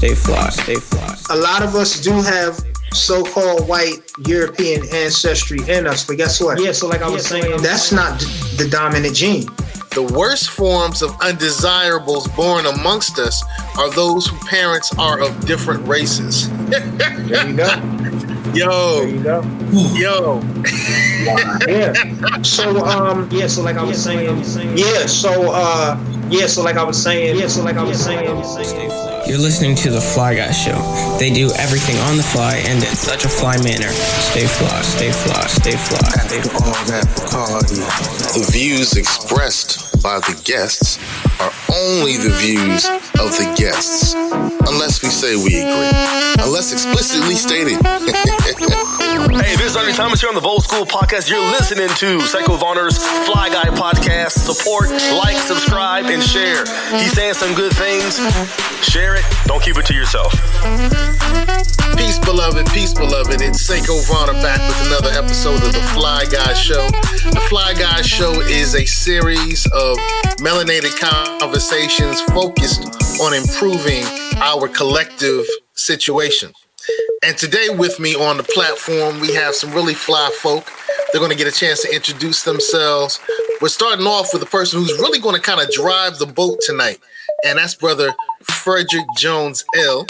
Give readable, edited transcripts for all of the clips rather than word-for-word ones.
A lot of us do have so-called white European ancestry in us, but guess what? Yeah, so like I was saying, that's not the dominant gene. The worst forms of undesirables born amongst us are those whose parents are of different races. There you go. Yo. There you go. Yo. Yeah. So like I was saying, you're listening to The Fly Guy Show. They do everything on the fly and in such a fly manner. Stay fly, stay fly, stay fly, stay fly. All that party. The views expressed by the guests are only the views of the guests, unless we say we agree, unless explicitly stated. Hey, this is Ernie Thomas here on the Volt School Podcast. You're listening to Psycho Vonner's Fly Guy Podcast. Support, like, subscribe, and share. He's saying some good things. Share it. Don't keep it to yourself. Peace, beloved. Peace, beloved. It's Seiko Vonner back with another episode of The Fly Guy Show. The Fly Guy Show is a series of melanated conversations focused on improving our collective situation. And today with me on the platform, we have some really fly folk. They're going to get a chance to introduce themselves. We're starting off with a person who's really going to kind of drive the boat tonight, and that's Brother Frederick Jones L.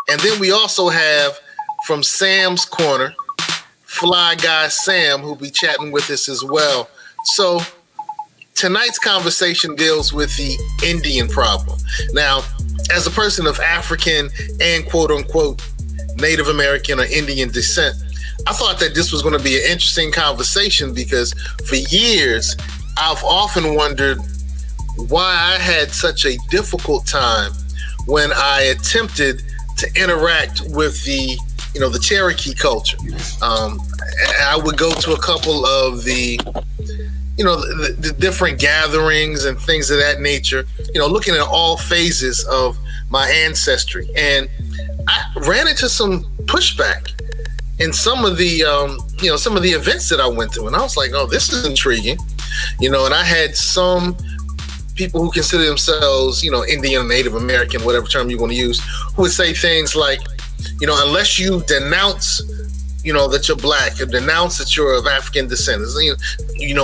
And then we also have from Sam's Corner, Fly Guy Sam, who'll be chatting with us as well. So tonight's conversation deals with the Indian problem. Now, as a person of African and quote-unquote Native American or Indian descent, I thought that this was going to be an interesting conversation because for years, I've often wondered why I had such a difficult time when I attempted to interact with the Cherokee culture. I would go to a couple of the different gatherings and things of that nature, looking at all phases of my ancestry. And I ran into some pushback in some of the events that I went to. And I was like, oh, this is intriguing. And I had some people who consider themselves, Indian, Native American, whatever term you want to use, who would say things like, unless you denounce, that you're black or denounce that you're of African descent,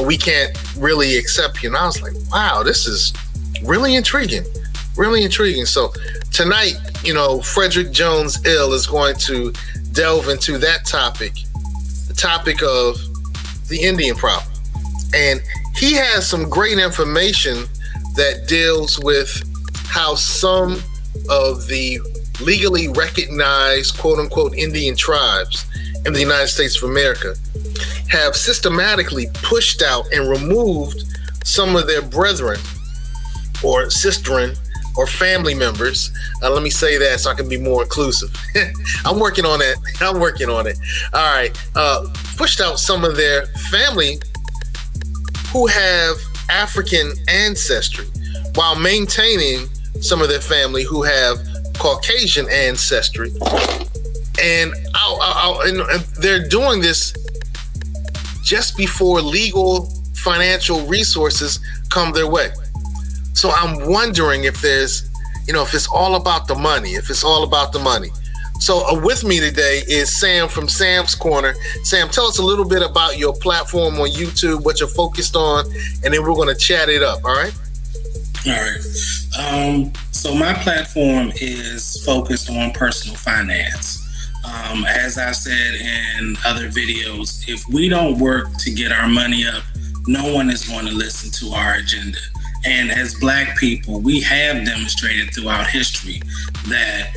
we can't really accept you. And I was like, wow, this is really intriguing. Really intriguing. So tonight, Frederick Jones Ill is going to delve into that topic, the topic of the Indian problem. And he has some great information that deals with how some of the legally recognized quote-unquote Indian tribes in the United States of America have systematically pushed out and removed some of their brethren or sisterin or family members. Let me say that so I can be more inclusive. I'm working on it. All right. Pushed out some of their family who have African ancestry while maintaining some of their family who have Caucasian ancestry. And they're doing this just before legal financial resources come their way. So I'm wondering if there's, if it's all about the money, So with me today is Sam from Sam's Corner. Sam, tell us a little bit about your platform on YouTube, what you're focused on, and then we're going to chat it up, all right? All right. So my platform is focused on personal finance. As I said in other videos, if we don't work to get our money up, no one is going to listen to our agenda. And as Black people, we have demonstrated throughout history that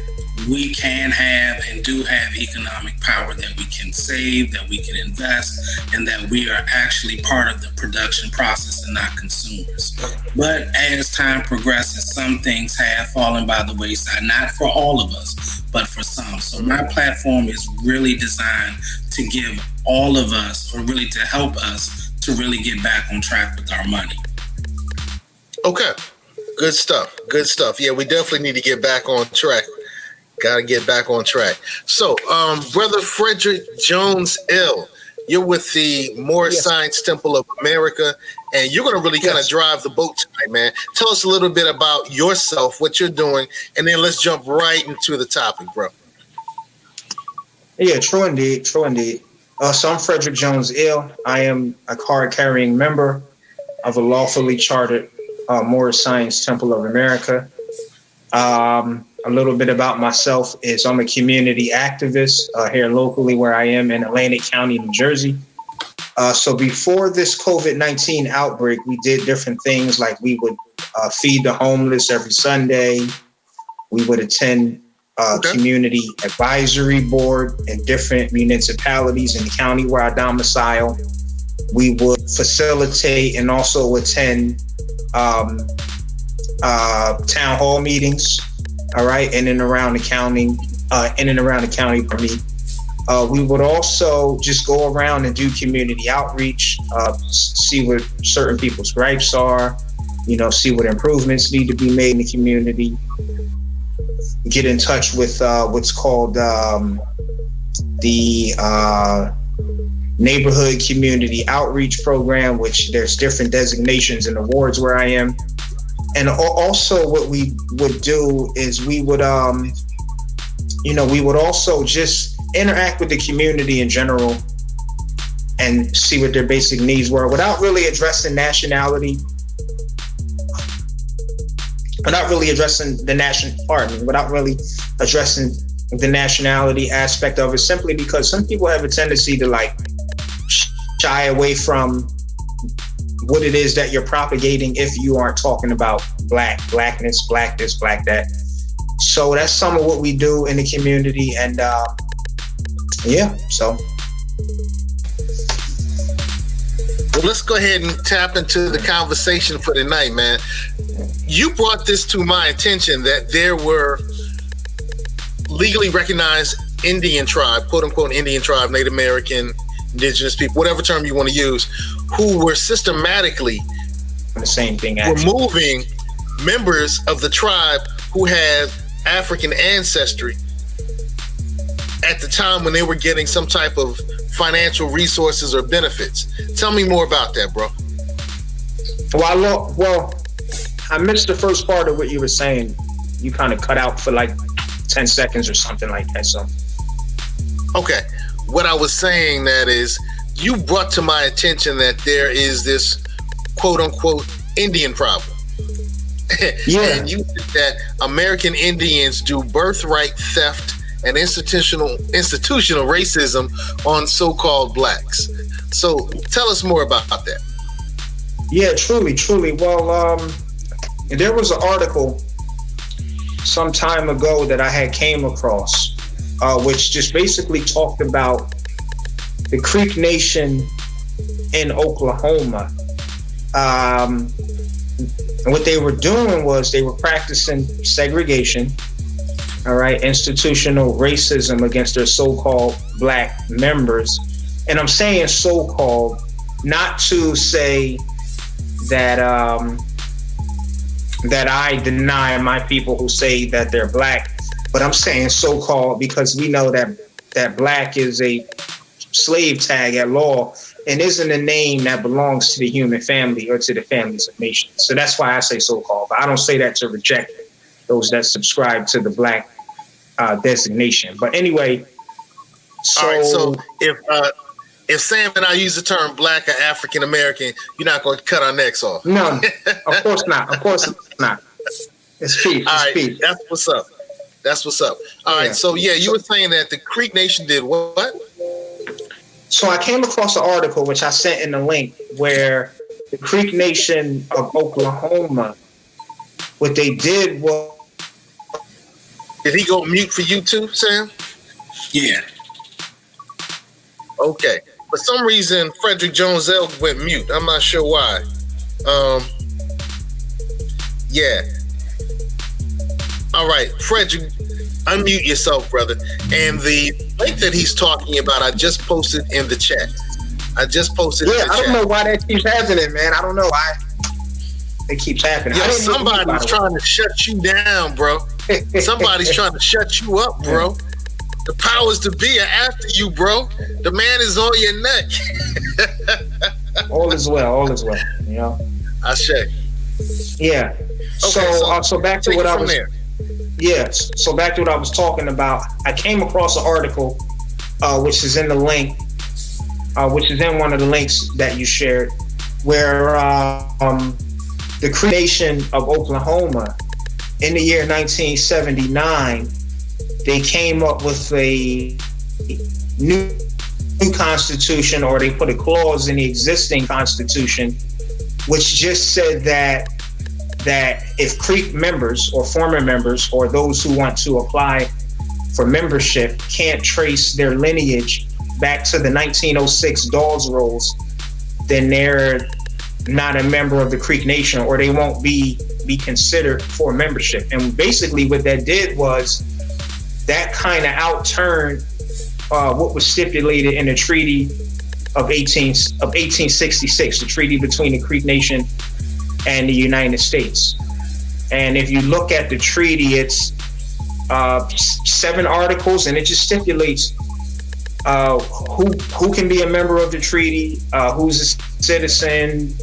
we can have and do have economic power, that we can save, that we can invest, and that we are actually part of the production process and not consumers. But as time progresses, some things have fallen by the wayside, not for all of us, but for some. So my platform is really designed to give all of us, or really to help us, to really get back on track with our money. Okay. Good stuff. Yeah, we definitely need to get back on track. Got to get back on track. So, Brother Frederick Jones Ill, you're with the Moorish Science Temple of America, and you're going to really kind of drive the boat tonight, man. Tell us a little bit about yourself, what you're doing, and then let's jump right into the topic, bro. Yeah, true indeed. So I'm Frederick Jones Ill. I am a card-carrying member of a lawfully chartered Moorish Science Temple of America. A little bit about myself is I'm a community activist here locally where I am in Atlantic County, New Jersey. So before this COVID-19 outbreak, we did different things like we would feed the homeless every Sunday. We would attend community advisory board in different municipalities in the county where I domicile. We would facilitate and also attend town hall meetings, all right, in and around the county, for me. We would also just go around and do community outreach, see what certain people's gripes are, see what improvements need to be made in the community. Get in touch with what's called the Neighborhood Community Outreach Program, which there's different designations and awards where I am. And also what we would do is we would also just interact with the community in general and see what their basic needs were without really addressing nationality. Without really addressing the nationality aspect of it, simply because some people have a tendency to shy away from what it is that you're propagating if you aren't talking about blackness, black this, black that. So that's some of what we do in the community, and so. Well, let's go ahead and tap into the conversation for tonight, man. You brought this to my attention that there were legally recognized Indian tribe, quote unquote Indian tribe, Native American, indigenous people, whatever term you want to use, who were systematically the same thing, removing members of the tribe who had African ancestry at the time when they were getting some type of financial resources or benefits. Tell me more about that, bro. Well, I missed the first part of what you were saying. You kind of cut out for 10 seconds or something like that. So, okay. What I was saying that is, you brought to my attention that there is this quote unquote Indian problem. Yeah. And you said that American Indians do birthright theft and institutional racism on so-called blacks. So tell us more about that. Yeah, truly. Well, there was an article some time ago that I had came across, which just basically talked about the Creek Nation in Oklahoma. And what they were doing was they were practicing segregation, all right, institutional racism against their so-called black members. And I'm saying so-called not to say that that I deny my people who say that they're black, but I'm saying so-called because we know that black is a slave tag at law and isn't a name that belongs to the human family or to the families of nations. So that's why I say so-called, but I don't say that to reject those that subscribe to the black designation. But anyway, all right, so if Sam and I use the term black or African American, you're not going to cut our necks off. No, of course not. Of course not. It's peace. All right, peace. That's what's up. All right, so you were saying that the Creek Nation did what? So I came across an article, which I sent in the link, where the Creek Nation of Oklahoma, what they did was... Did he go mute for you too, Sam? Yeah. Okay. For some reason, Frederick Jones L went mute. I'm not sure why. Yeah. All right, Frederick, unmute yourself, brother. And the link that he's talking about, I just posted in the chat. I don't know why that keeps happening, man. I don't know why it keeps happening. Yeah, somebody's trying to shut you down, bro. Somebody's trying to shut you up, bro. The powers to be are after you, bro. The man is on your neck. All is well. All is well. You know. Ashe. Yeah. Okay, So back to what I was. there. Yes. So back to what I was talking about. I came across an article, which is in the link, which is in one of the links that you shared, where the creation of Oklahoma in the year 1979, they came up with a new constitution, or they put a clause in the existing constitution, which just said that if Creek members or former members or those who want to apply for membership can't trace their lineage back to the 1906 Dawes Rolls, then they're not a member of the Creek Nation, or they won't be considered for membership. And basically what that did was that kind of outturned what was stipulated in the Treaty of 1866, the treaty between the Creek Nation and the United States. And if you look at the treaty, it's 7 articles, and it just stipulates who can be a member of the treaty, who's a citizen,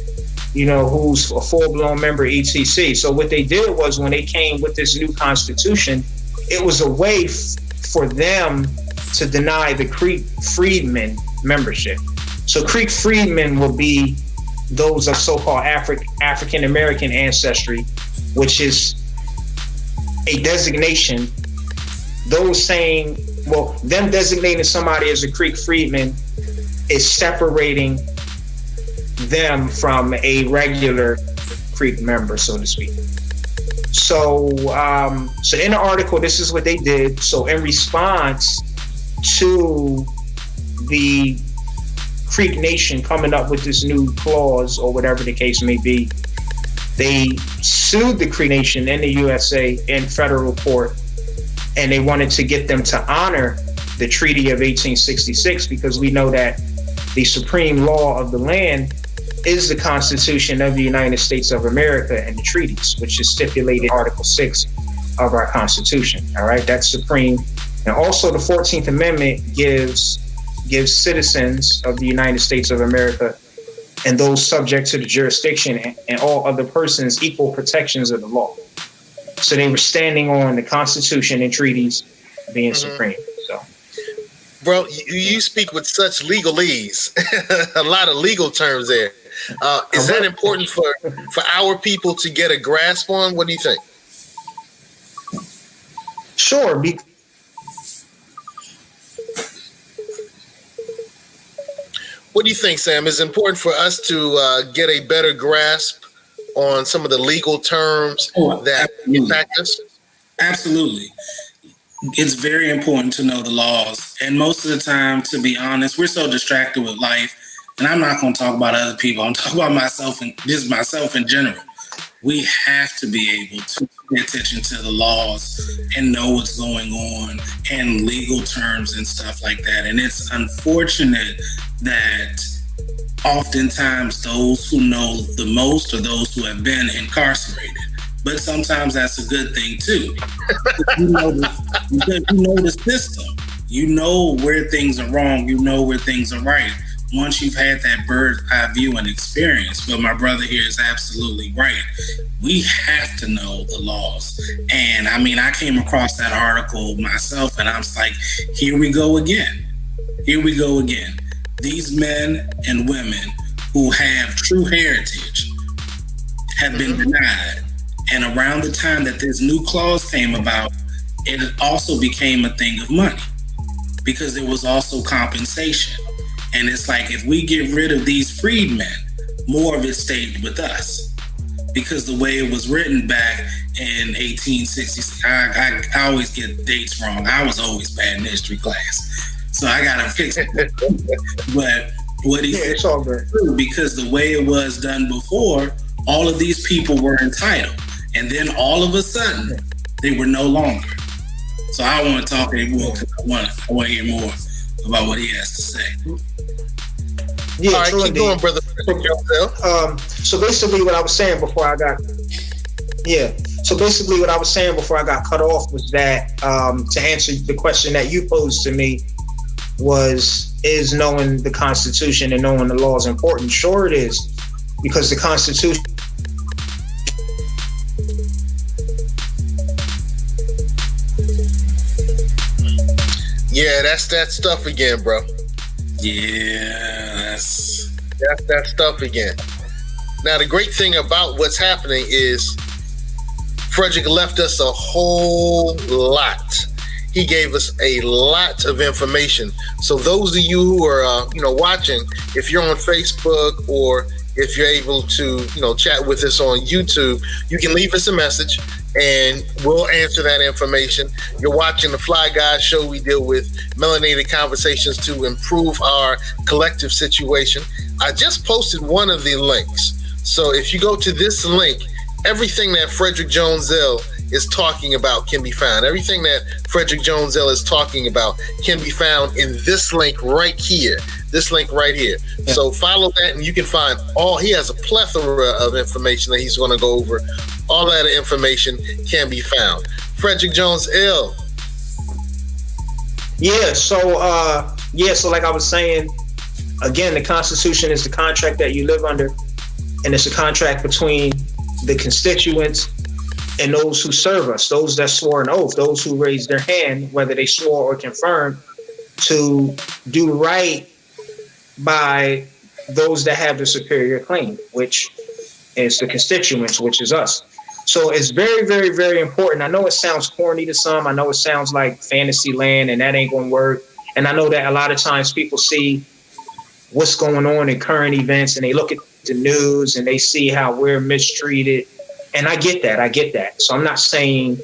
who's a full-blown member, etc. So what they did was, when they came with this new constitution, it was a way for them to deny the Creek freedmen membership. So Creek freedmen will be those of so-called African American ancestry, which is a designation. Those saying, them designating somebody as a Creek freedman is separating them from a regular Creek member, so to speak. So in the article, this is what they did. So in response to the Creek Nation coming up with this new clause, or whatever the case may be, they sued the Creek Nation in the USA in federal court, and they wanted to get them to honor the Treaty of 1866, because we know that the supreme law of the land is the Constitution of the United States of America and the treaties, which is stipulated in Article 6 of our Constitution. All right, that's supreme. And also the 14th Amendment gives citizens of the United States of America and those subject to the jurisdiction and all other persons equal protections of the law. So they were standing on the Constitution and treaties being supreme. So, bro, you speak with such legalese, a lot of legal terms there. Is that important for our people to get a grasp on? What do you think? Sure. What do you think, Sam? Is it important for us to get a better grasp on some of the legal terms that impact us? Absolutely. It's very important to know the laws. And most of the time, to be honest, we're so distracted with life. And I'm not going to talk about other people. I'm talking about myself and just myself in general. We have to be able to pay attention to the laws and know what's going on and legal terms and stuff like that. And it's unfortunate that oftentimes those who know the most are those who have been incarcerated. But sometimes that's a good thing too. Because you know the system. You know where things are wrong. You know where things are right. Once you've had that bird's eye view and experience, but my brother here is absolutely right. We have to know the laws. And I mean, I came across that article myself and I was like, here we go again. Here we go again. These men and women who have true heritage have been denied. And around the time that this new clause came about, it also became a thing of money because there was also compensation. And it's like, if we get rid of these freedmen, more of it stayed with us. Because the way it was written back in 1866, I always get dates wrong. I was always bad in history class. So I got to fix it. But what he said, it's all good. Because the way it was done before, all of these people were entitled. And then all of a sudden, they were no longer. So I want to talk anymore because I want to hear more about what he has to say. Yeah, all right, keep going, brother. So basically what I was saying before I got cut off was that to answer the question that you posed to me is knowing the Constitution and knowing the law is important. Sure it is, because the Constitution Yeah, that's that stuff again, bro. Yeah, that's that stuff again. Now, the great thing about what's happening is Frederick left us a whole lot. He gave us a lot of information. So those of you who are, watching, if you're on Facebook or if you're able to, chat with us on YouTube, you can leave us a message and we'll answer that information. You're watching the Fly Guys show. We deal with melanated conversations to improve our collective situation. I just posted one of the links. So if you go to this link, everything that Frederick Jones Zell is talking about can be found. Everything that Frederick Jones Zell is talking about can be found in this link right here. This link right here. Yeah. So follow that and you can find he has a plethora of information that he's going to go over. All that information can be found. Frederick Jones L. Yeah, so like I was saying, again, the Constitution is the contract that you live under, and it's a contract between the constituents and those who serve us, those that swore an oath, those who raised their hand, whether they swore or confirmed, to do right by those that have the superior claim, which is the constituents, which is us. So it's very, very, very important. I know it sounds corny to some. I know it sounds like fantasy land and that ain't going to work. And I know that a lot of times people see what's going on in current events and they look at the news and they see how we're mistreated. And I get that. So I'm not saying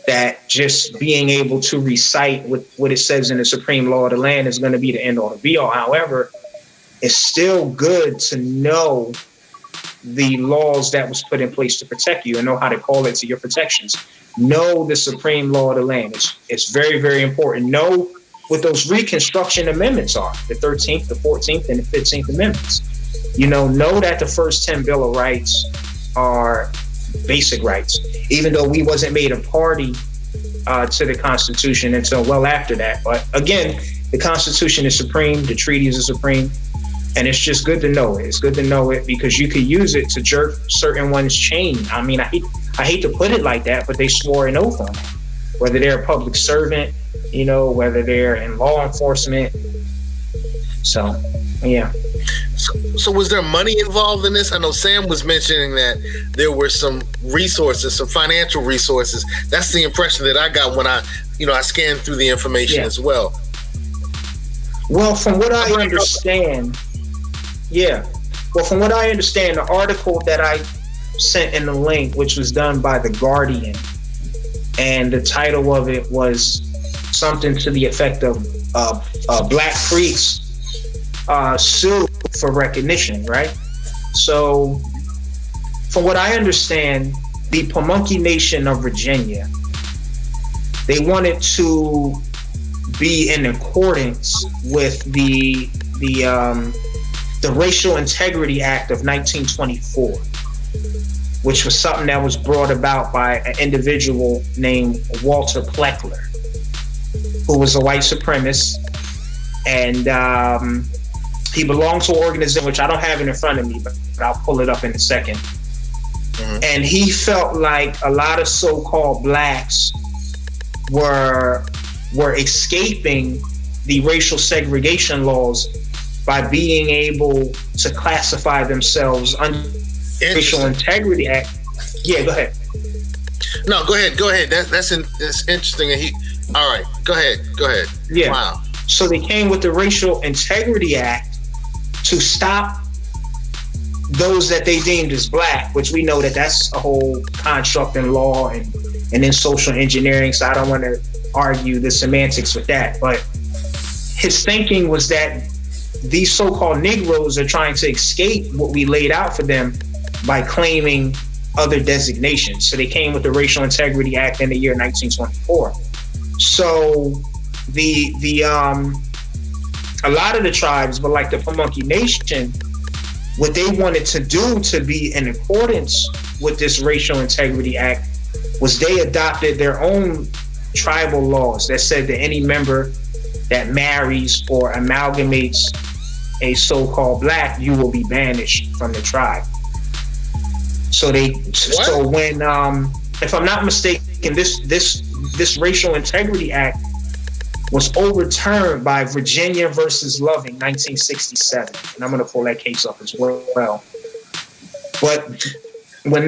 that just being able to recite what it says in the supreme law of the land is going to be the end all to be all. However, it's still good to know the laws that was put in place to protect you and know how to call it to your protections. Know the supreme law of the land. It's very, very important. Know what those Reconstruction amendments are, the 13th, the 14th, and the 15th amendments. Know that the first 10 Bill of Rights are basic rights, even though we wasn't made a party to the Constitution until well after that. But again, the Constitution is supreme, the treaties are supreme, and it's just good to know it. It's good to know it because you could use it to jerk certain one's chain. I mean, I hate to put it like that, but they swore an oath on it, whether they're a public servant, whether they're in law enforcement. So, yeah. So was there money involved in this? I know Sam was mentioning that there were some resources, some financial resources. That's the impression that I got when I scanned through the information as well. Well, from what I understand, the article that I sent in the link, which was done by The Guardian, and the title of it was something to the effect of Black Priests sued for recognition, right? So, from what I understand, the Pamunkey Nation of Virginia, they wanted to be in accordance with the Racial Integrity Act of 1924, which was something that was brought about by an individual named Walter Pleckler, who was a white supremacist, and he belonged to an organization, which I don't have it in front of me, but I'll pull it up in a second. Mm-hmm. And he felt like a lot of so-called blacks were escaping the racial segregation laws by being able to classify themselves under the Racial Integrity Act. Yeah, go ahead. No, go ahead. That's interesting. All right, go ahead. Yeah. Wow. So they came with the Racial Integrity Act to stop those that they deemed as black, which we know that that's a whole construct in law and in social engineering. So I don't want to argue the semantics with that. But his thinking was that these so-called Negroes are trying to escape what we laid out for them by claiming other designations. So they came with the Racial Integrity Act in the year 1924. So a lot of the tribes, but like the Pamunkey Nation, what they wanted to do to be in accordance with this Racial Integrity Act was they adopted their own tribal laws that said that any member that marries or amalgamates a so-called black, you will be banished from the tribe. So when if I'm not mistaken, this Racial Integrity Act was overturned by Virginia versus Loving, 1967, and I'm going to pull that case up as well. But when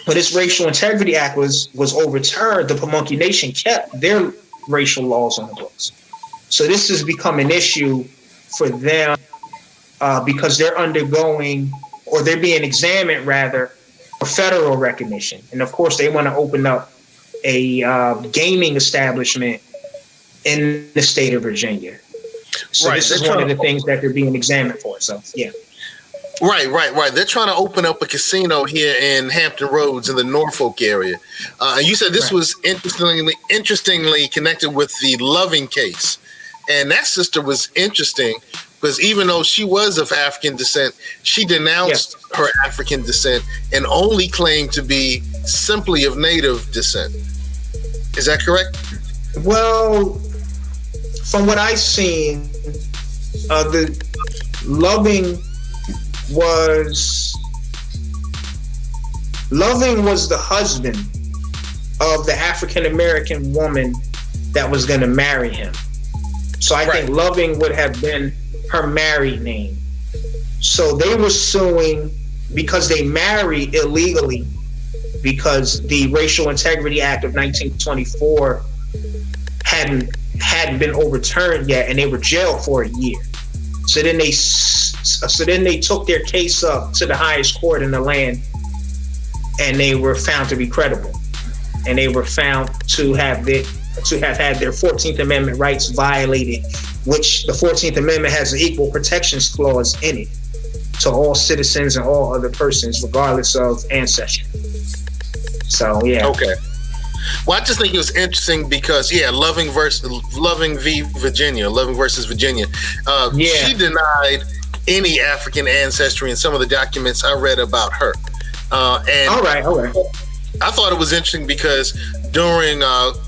this Racial Integrity Act was overturned, the Pamunkey Nation kept their racial laws on the books. So this has become an issue for them because they're undergoing, or they're being examined rather, for federal recognition. And of course, they want to open up a gaming establishment in the state of Virginia. So this is one of the things that they're being examined for. So, yeah. Right. They're trying to open up a casino here in Hampton Roads in the Norfolk area. And you said this was interestingly connected with the Loving case. And that sister was interesting because even though she was of African descent, she denounced her African descent and only claimed to be simply of Native descent. Is that correct? Well, from what I've seen, the Loving was the husband of the African American woman that was going to marry him. So I think Loving would have been her married name. So they were suing because they married illegally, because the Racial Integrity Act of 1924 hadn't been overturned yet, and they were jailed for a year. So then they took their case up to the highest court in the land, and they were found to be credible, and they were found to have had their 14th Amendment rights violated, which the 14th Amendment has an equal protections clause in it to all citizens and all other persons, regardless of ancestry. So, yeah. Okay. Well, I just think it was interesting because, Loving versus Virginia. She denied any African ancestry in some of the documents I read about her. And all right. I thought it was interesting because during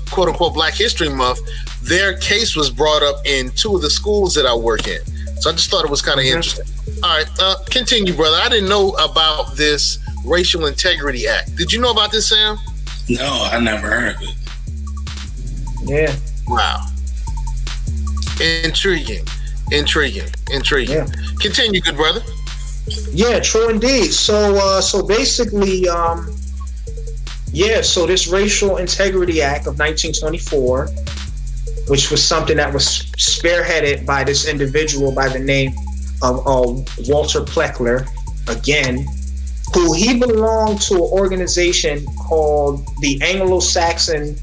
quote unquote Black History Month, their case was brought up in two of the schools that I work in. So I just thought it was kind of interesting. All right, continue, brother. I didn't know about this Racial Integrity Act. Did you know about this, Sam? No, I never heard of it. Yeah. Wow. Intriguing. Yeah. Continue, good brother. Yeah, true indeed. So basically, so this Racial Integrity Act of 1924, which was something that was spearheaded by this individual by the name of Walter Pleckler, again, who he belonged to an organization called the Anglo-Saxon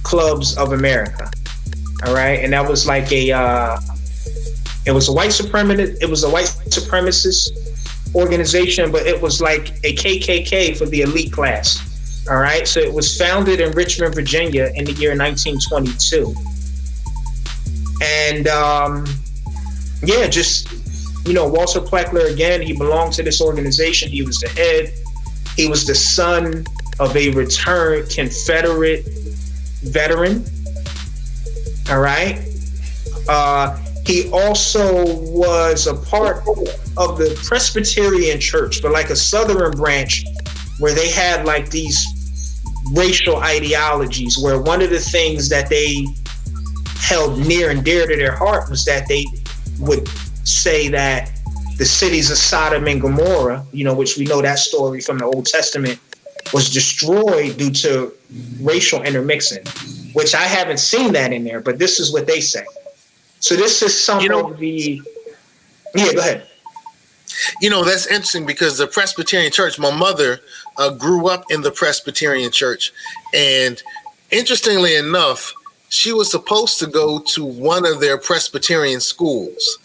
Clubs of America. All right, and that was like it was a white supremacist organization, but it was like a KKK for the elite class. All right, so it was founded in Richmond, Virginia in the year 1922. And Walter Pleckler, again, he belonged to this organization. He was the head. He was the son of a returned Confederate veteran. All right. He also was a part of the Presbyterian Church, but like a Southern branch where they had like these racial ideologies, where one of the things that they held near and dear to their heart was that they would say that the cities of Sodom and Gomorrah, which we know that story from the Old Testament, was destroyed due to racial intermixing, which I haven't seen that in there, but this is what they say. So this is some of the... Yeah, go ahead. That's interesting because the Presbyterian Church, my mother grew up in the Presbyterian Church. And interestingly enough, she was supposed to go to one of their Presbyterian schools.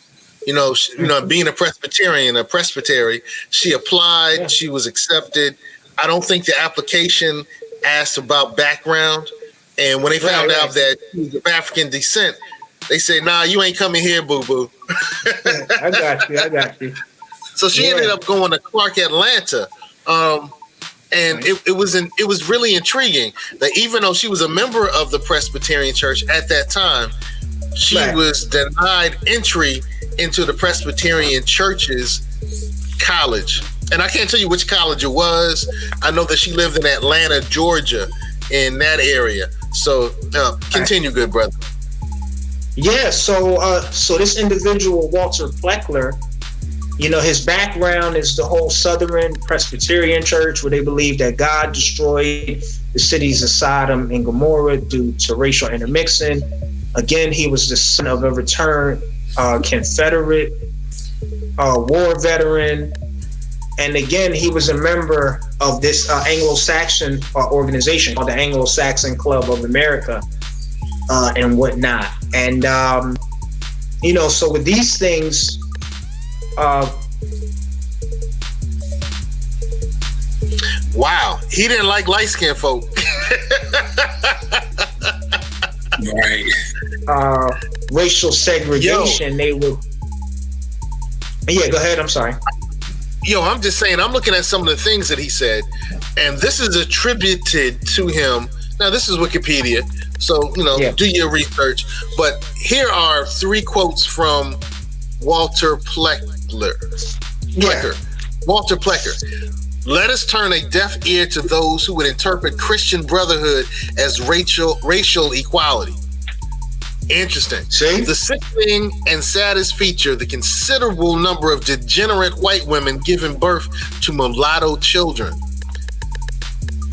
Being a presbytery, she applied, she was accepted. I don't think the application asked about background. And when they found out that she was of African descent, they said, "Nah, you ain't coming here, boo-boo." I got you. So she ended up going to Clark, Atlanta. It was really intriguing that even though she was a member of the Presbyterian Church at that time, she Right. was denied entry into the Presbyterian Church's college. And I can't tell you which college it was. I know that she lived in Atlanta, Georgia, in that area. So continue, good brother. Yeah, so this individual, Walter Pleckler, his background is the whole Southern Presbyterian Church, where they believe that God destroyed the cities of Sodom and Gomorrah due to racial intermixing. Again, he was the son of a returned Confederate war veteran. And again, he was a member of this Anglo-Saxon organization called the Anglo-Saxon Club of America and whatnot. And, so with these things, wow, he didn't like light-skinned folk. Right. Racial segregation, they would... Yeah, go ahead, I'm sorry. I'm just saying, I'm looking at some of the things that he said, and this is attributed to him. Now, this is Wikipedia, so, do your research. But here are 3 quotes from Walter Pleckler. Walter Plecker. Let us turn a deaf ear to those who would interpret Christian brotherhood as racial equality. Interesting. See? The sickening and saddest feature, the considerable number of degenerate white women giving birth to mulatto children.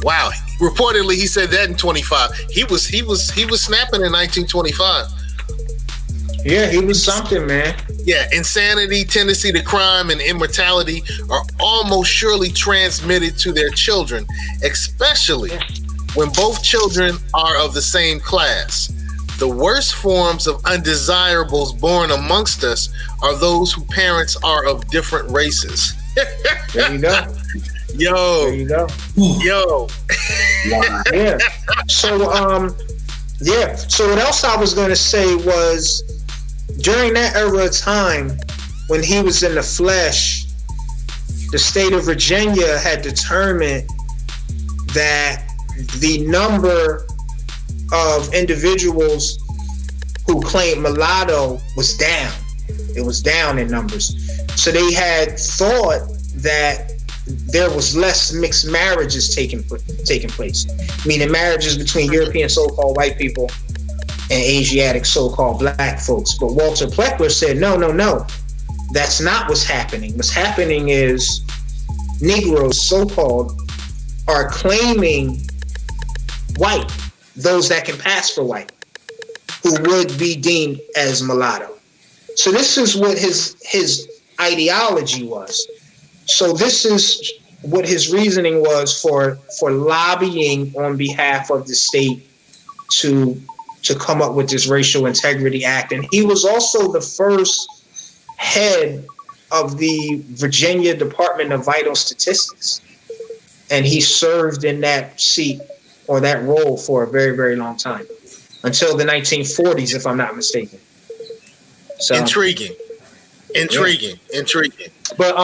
Wow. Reportedly, he said that in 25. He was snapping in 1925. Yeah, he was something, man. Yeah, insanity, tendency to crime, and immortality are almost surely transmitted to their children, especially when both children are of the same class. The worst forms of undesirables born amongst us are those whose parents are of different races. There you go. There you go. Yeah. So, So what else I was going to say was, during that era of time, when he was in the flesh, the state of Virginia had determined that the number of individuals who claimed mulatto was down. It was down in numbers. So they had thought that there was less mixed marriages taking place, meaning marriages between European so-called white people and Asiatic so-called black folks. But Walter Pleckler said, no, that's not what's happening. What's happening is Negroes, so-called, are claiming white, those that can pass for white, who would be deemed as mulatto. So this is what his ideology was. So this is what his reasoning was for lobbying on behalf of the state to come up with this Racial Integrity Act. And he was also the first head of the Virginia Department of Vital Statistics. And he served in that seat or that role for a very, very long time, until the 1940s, if I'm not mistaken. So Intriguing. But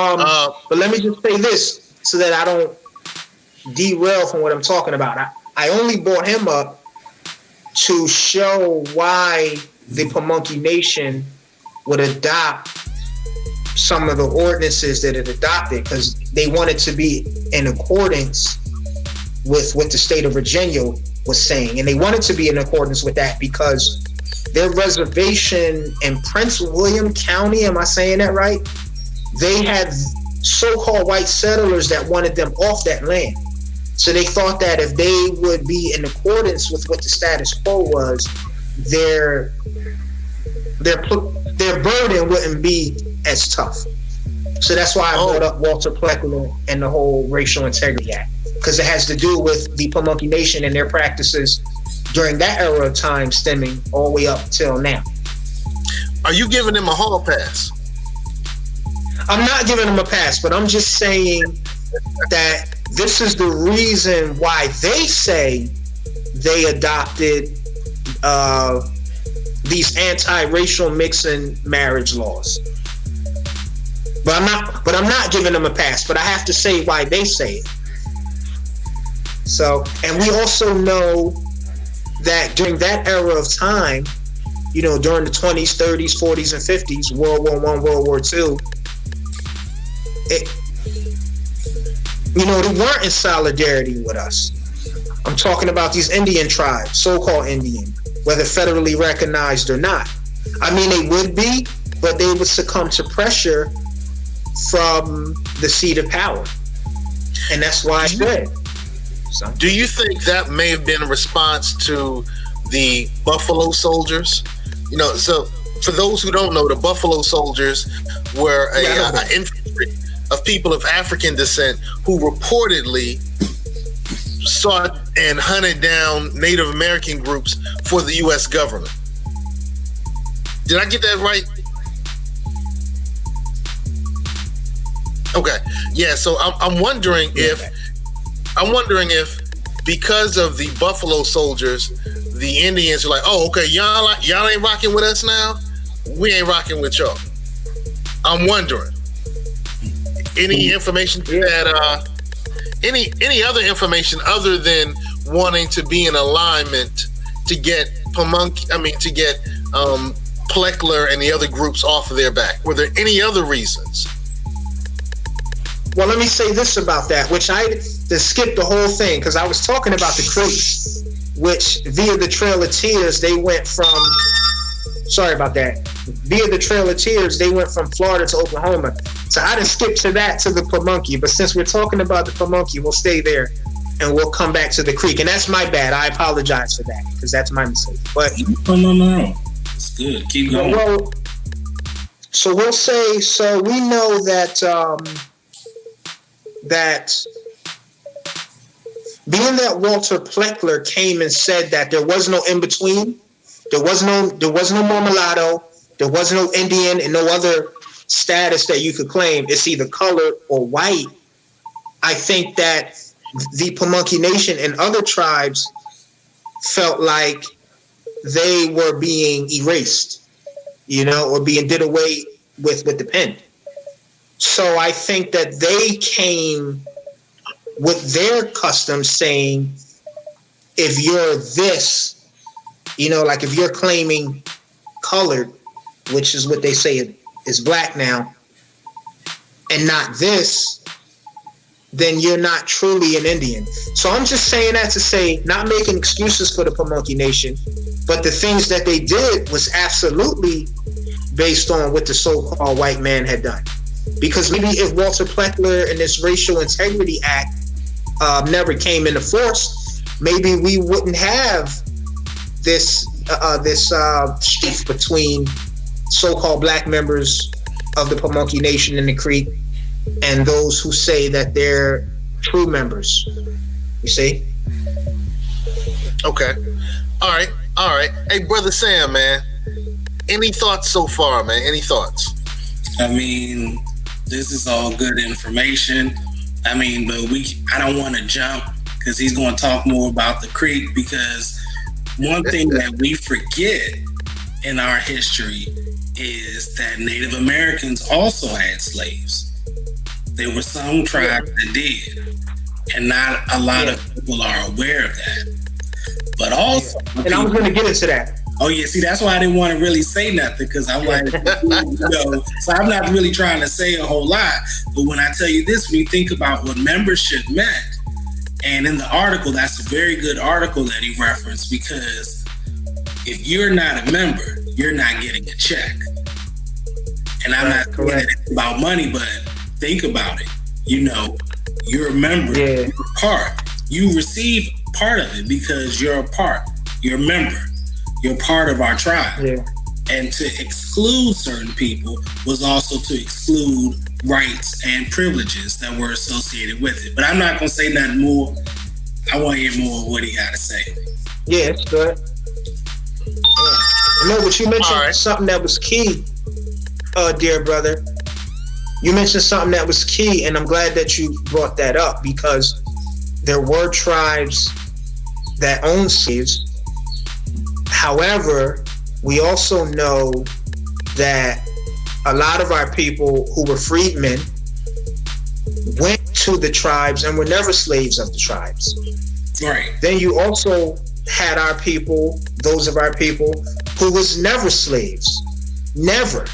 let me just say this so that I don't derail from what I'm talking about. I only brought him up to show why the Pamunkey Nation would adopt some of the ordinances that it adopted, because they wanted to be in accordance with what the state of Virginia was saying. And they wanted to be in accordance with that because their reservation in Prince William County, am I saying that right? They had so-called white settlers that wanted them off that land. So they thought that if they would be in accordance with what the status quo was, their burden wouldn't be as tough. So that's why I brought up Walter Pleckler and the whole Racial Integrity Act, because it has to do with the Pamunkey Nation and their practices during that era of time, stemming all the way up till now. Are you giving them a hall pass? I'm not giving them a pass, but I'm just saying that this is the reason why they say they adopted these anti-racial mixing marriage laws. But I'm not giving them a pass, but I have to say why they say it. So, and we also know that during that era of time, during the 20s, 30s, 40s, and 50s, World War I, World War II, they weren't in solidarity with us. I'm talking about these Indian tribes, so-called Indian, whether federally recognized or not. I mean, they would be, but they would succumb to pressure from the seat of power. And that's why I spread. So. Do you think that may have been a response to the Buffalo Soldiers? So for those who don't know, the Buffalo Soldiers were an infantry of people of African descent who reportedly sought and hunted down Native American groups for the U.S. government. Did I get that right? Okay. Yeah. So I'm wondering if because of the Buffalo Soldiers, the Indians are like, oh, okay, y'all ain't rocking with us now. We ain't rocking with y'all. I'm wondering. Any information that any other information other than wanting to be in alignment to get Pleckler and the other groups off of their back? Were there any other reasons? Well, let me say this about that, which I just skipped the whole thing because I was talking about the Creeks, which via the Trail of Tears, they went from, via the Trail of Tears, they went from Florida to Oklahoma. So I didn't skip to the Pamunkey, but since we're talking about the Pamunkey, we'll stay there and we'll come back to the Creek. And that's my bad. I apologize for that because that's my mistake. But no. It's good. Keep going. Well, so we'll say, so we know that that being that Walter Pleckler came and said that there was no in between, there was no more mulatto, there was no Indian and no other status that you could claim. It's either colored or white. I think that the Pamunkey Nation and other tribes felt like they were being erased, or being did away with the pen. So I think that they came with their customs saying, if you're this, like if you're claiming colored, which is what they say is black now, and not this, then you're not truly an Indian. So I'm just saying that to say, not making excuses for the Pamunkey Nation, but the things that they did was absolutely based on what the so-called white man had done. Because maybe if Walter Pleckler and this Racial Integrity Act never came into force, maybe we wouldn't have this strife between so-called black members of the Pamunkey Nation and the Creek and those who say that they're true members. You see? Okay. All right. Hey, Brother Sam, man. Any thoughts so far, man? Any thoughts? I mean, this is all good information. But I don't want to jump because he's going to talk more about the Creek, because one thing that we forget in our history is that Native Americans also had slaves. There were some tribes that did, and not a lot of people are aware of that. But also, and I was going to get into that. Oh yeah, see, that's why I didn't want to really say nothing, because I'm like, so I'm not really trying to say a whole lot. But when I tell you this, when you think about what membership meant, and in the article, that's a very good article that he referenced, because if you're not a member, you're not getting a check. And I'm not saying that it's about money, but think about it. You're a member, you're a part. You receive part of it because you're a part. You're a member. You're part of our tribe. Yeah. And to exclude certain people was also to exclude rights and privileges that were associated with it. But I'm not going to say nothing more. I want to hear more of what he got to say. Yeah, it's good. No, but you mentioned something that was key, dear brother. You mentioned something that was key, and I'm glad that you brought that up, because there were tribes that owned slaves. However, we also know that a lot of our people who were freedmen went to the tribes and were never slaves of the tribes. Right. Then you also had our people, those of our people who was never slaves, never,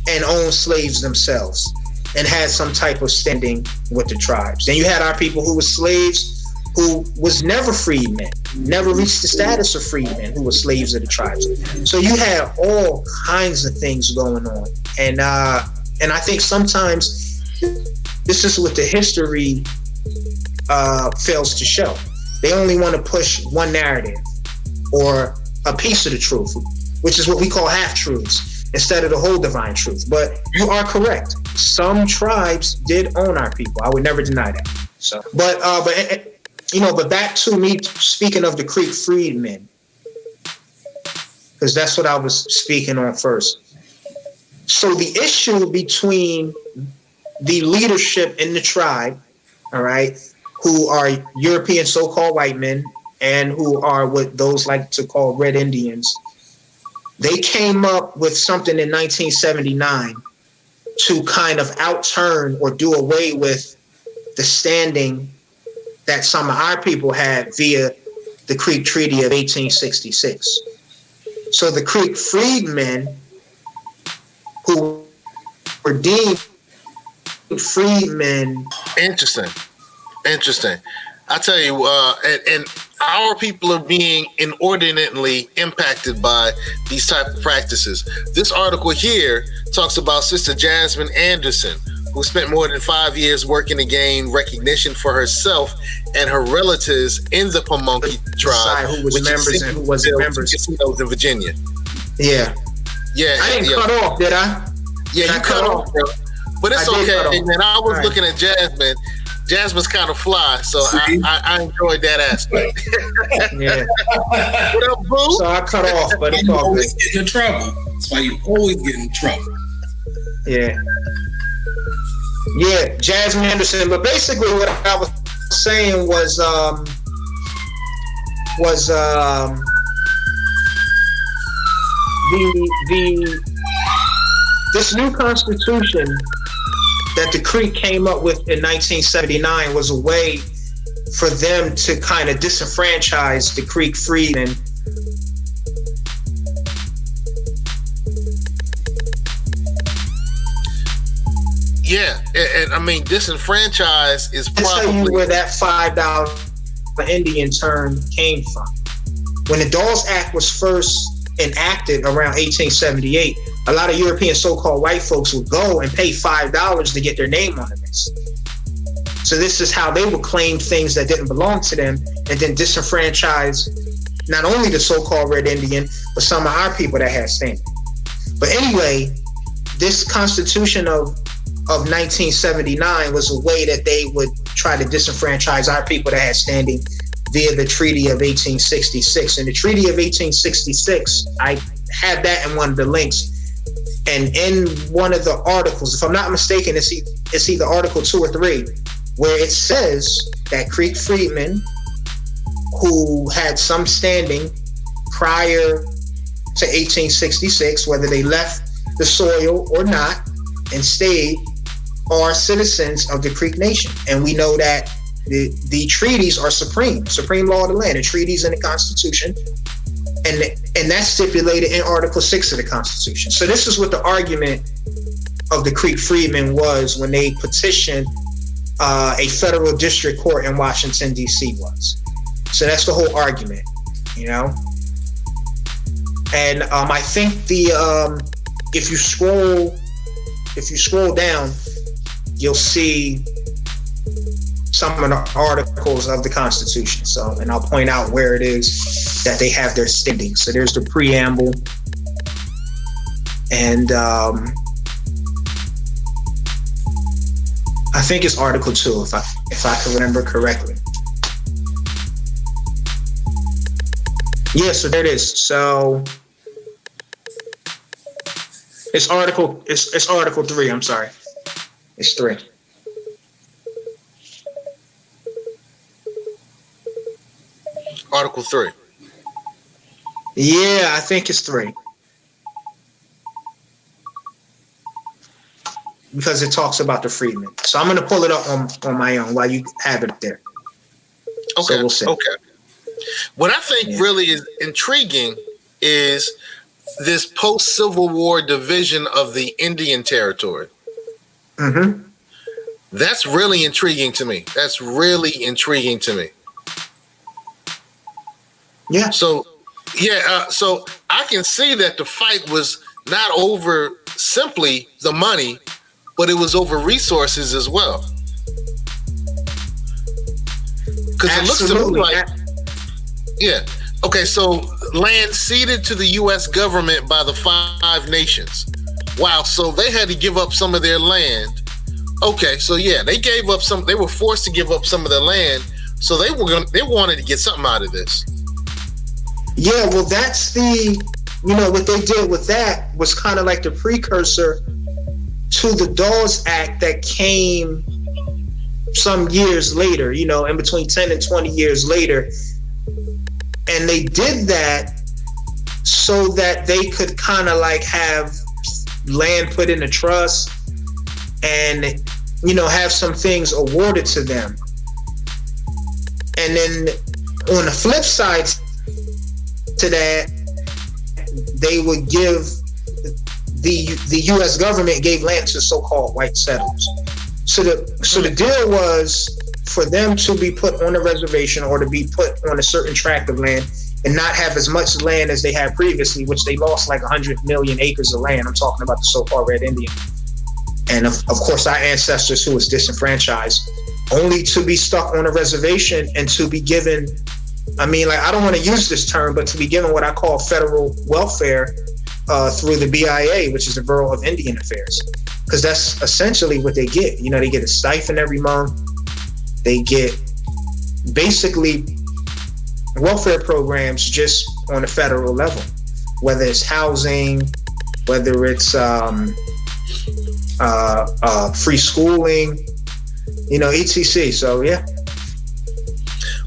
and owned slaves themselves and had some type of standing with the tribes. Then you had our people who were slaves who was never freedmen, never reached the status of freedmen, who were slaves of the tribes. So you had all kinds of things going on. And I think sometimes this is what the history fails to show. They only want to push one narrative or a piece of the truth, which is what we call half-truths, instead of the whole divine truth. But you are correct. Some tribes did own our people. I would never deny that. So, but back to me speaking of the Creek freedmen, because that's what I was speaking on first. So the issue between the leadership in the tribe, all right, who are European so-called white men and who are what those like to call Red Indians, they came up with something in 1979 to kind of outturn or do away with the standing that some of our people had via the Creek Treaty of 1866. So the Creek freedmen, who were deemed freedmen. Interesting. I tell you, and our people are being inordinately impacted by these type of practices. This article here talks about Sister Jasmine Anderson, who spent more than 5 years working to gain recognition for herself and her relatives in the Pamunkey tribe, who was members and who wasn't members in Virginia. Yeah. I didn't cut off, did I? Yeah, you cut off, bro. But it's okay. And I was looking at Jasmine. Jasmine's kind of fly, so I enjoyed that aspect. Yeah. What up, boo? So I cut off, but it's all good. Always get in trouble. That's why you always get in trouble. Yeah. Yeah, Jasmine Anderson. But basically, what I was saying was this new constitution that the Creek came up with in 1979 was a way for them to kind of disenfranchise the Creek freedmen. Yeah, and I mean, disenfranchise is probably... I'll tell you where that $5 Indian term came from. When the Dawes Act was first enacted around 1878, a lot of European so-called white folks would go and pay $5 to get their name on the list. So this is how they would claim things that didn't belong to them and then disenfranchise not only the so-called Red Indian, but some of our people that had standing. But anyway, this Constitution of 1979 was a way that they would try to disenfranchise our people that had standing via the Treaty of 1866. And the Treaty of 1866, I had that in one of the links. And in one of the articles, if I'm not mistaken, it's either Article 2 or 3, where it says that Creek freedmen who had some standing prior to 1866, whether they left the soil or not and stayed, are citizens of the Creek Nation. And we know that the treaties are supreme law of the land, the treaties and the Constitution. And that's stipulated in Article 6 of the Constitution. So this is what the argument of the Creek freedmen was when they petitioned a federal district court in Washington, D.C. was. So that's the whole argument, you know? And I think if you scroll down, you'll see some of the articles of the Constitution. So, and I'll point out where it is that they have their standing. So there's the preamble, and I think it's Article 2, if I can remember correctly. Yeah, so there it is. So it's Article 3. I'm sorry, it's 3. Article 3. Yeah, I think it's 3. Because it talks about the freedmen. So I'm going to pull it up on my own while you have it there. Okay. So we'll see. Okay. What I think really is intriguing is this post-Civil War division of the Indian Territory. Mm-hmm. That's really intriguing to me. Yeah. So I can see that the fight was not over simply the money, but it was over resources as well. Because it looks to me like, yeah. Okay, so land ceded to the U.S. government by the 5 nations. Wow, so they had to give up some of their land. Okay, so yeah, they gave up some. They were forced to give up some of their land, so they wanted to get something out of this. Yeah, well, that's what they did with that was kind of like the precursor to the Dawes Act that came some years later, in between 10 and 20 years later. And they did that so that they could kind of like have land put in a trust and, have some things awarded to them. And then on the flip side to that, they would give the U.S. government gave land to so-called white settlers. So the deal was for them to be put on a reservation or to be put on a certain tract of land and not have as much land as they had previously, which they lost like 100 million acres of land. I'm talking about the so-called Red Indian. And of course, our ancestors who was disenfranchised, only to be stuck on a reservation and to be given, I don't want to use this term, but to be given what I call federal welfare through the BIA, which is the Bureau of Indian Affairs. Because that's essentially what they get. They get a stipend every month. They get basically welfare programs just on a federal level, whether it's housing, whether it's free schooling, etc. So, yeah.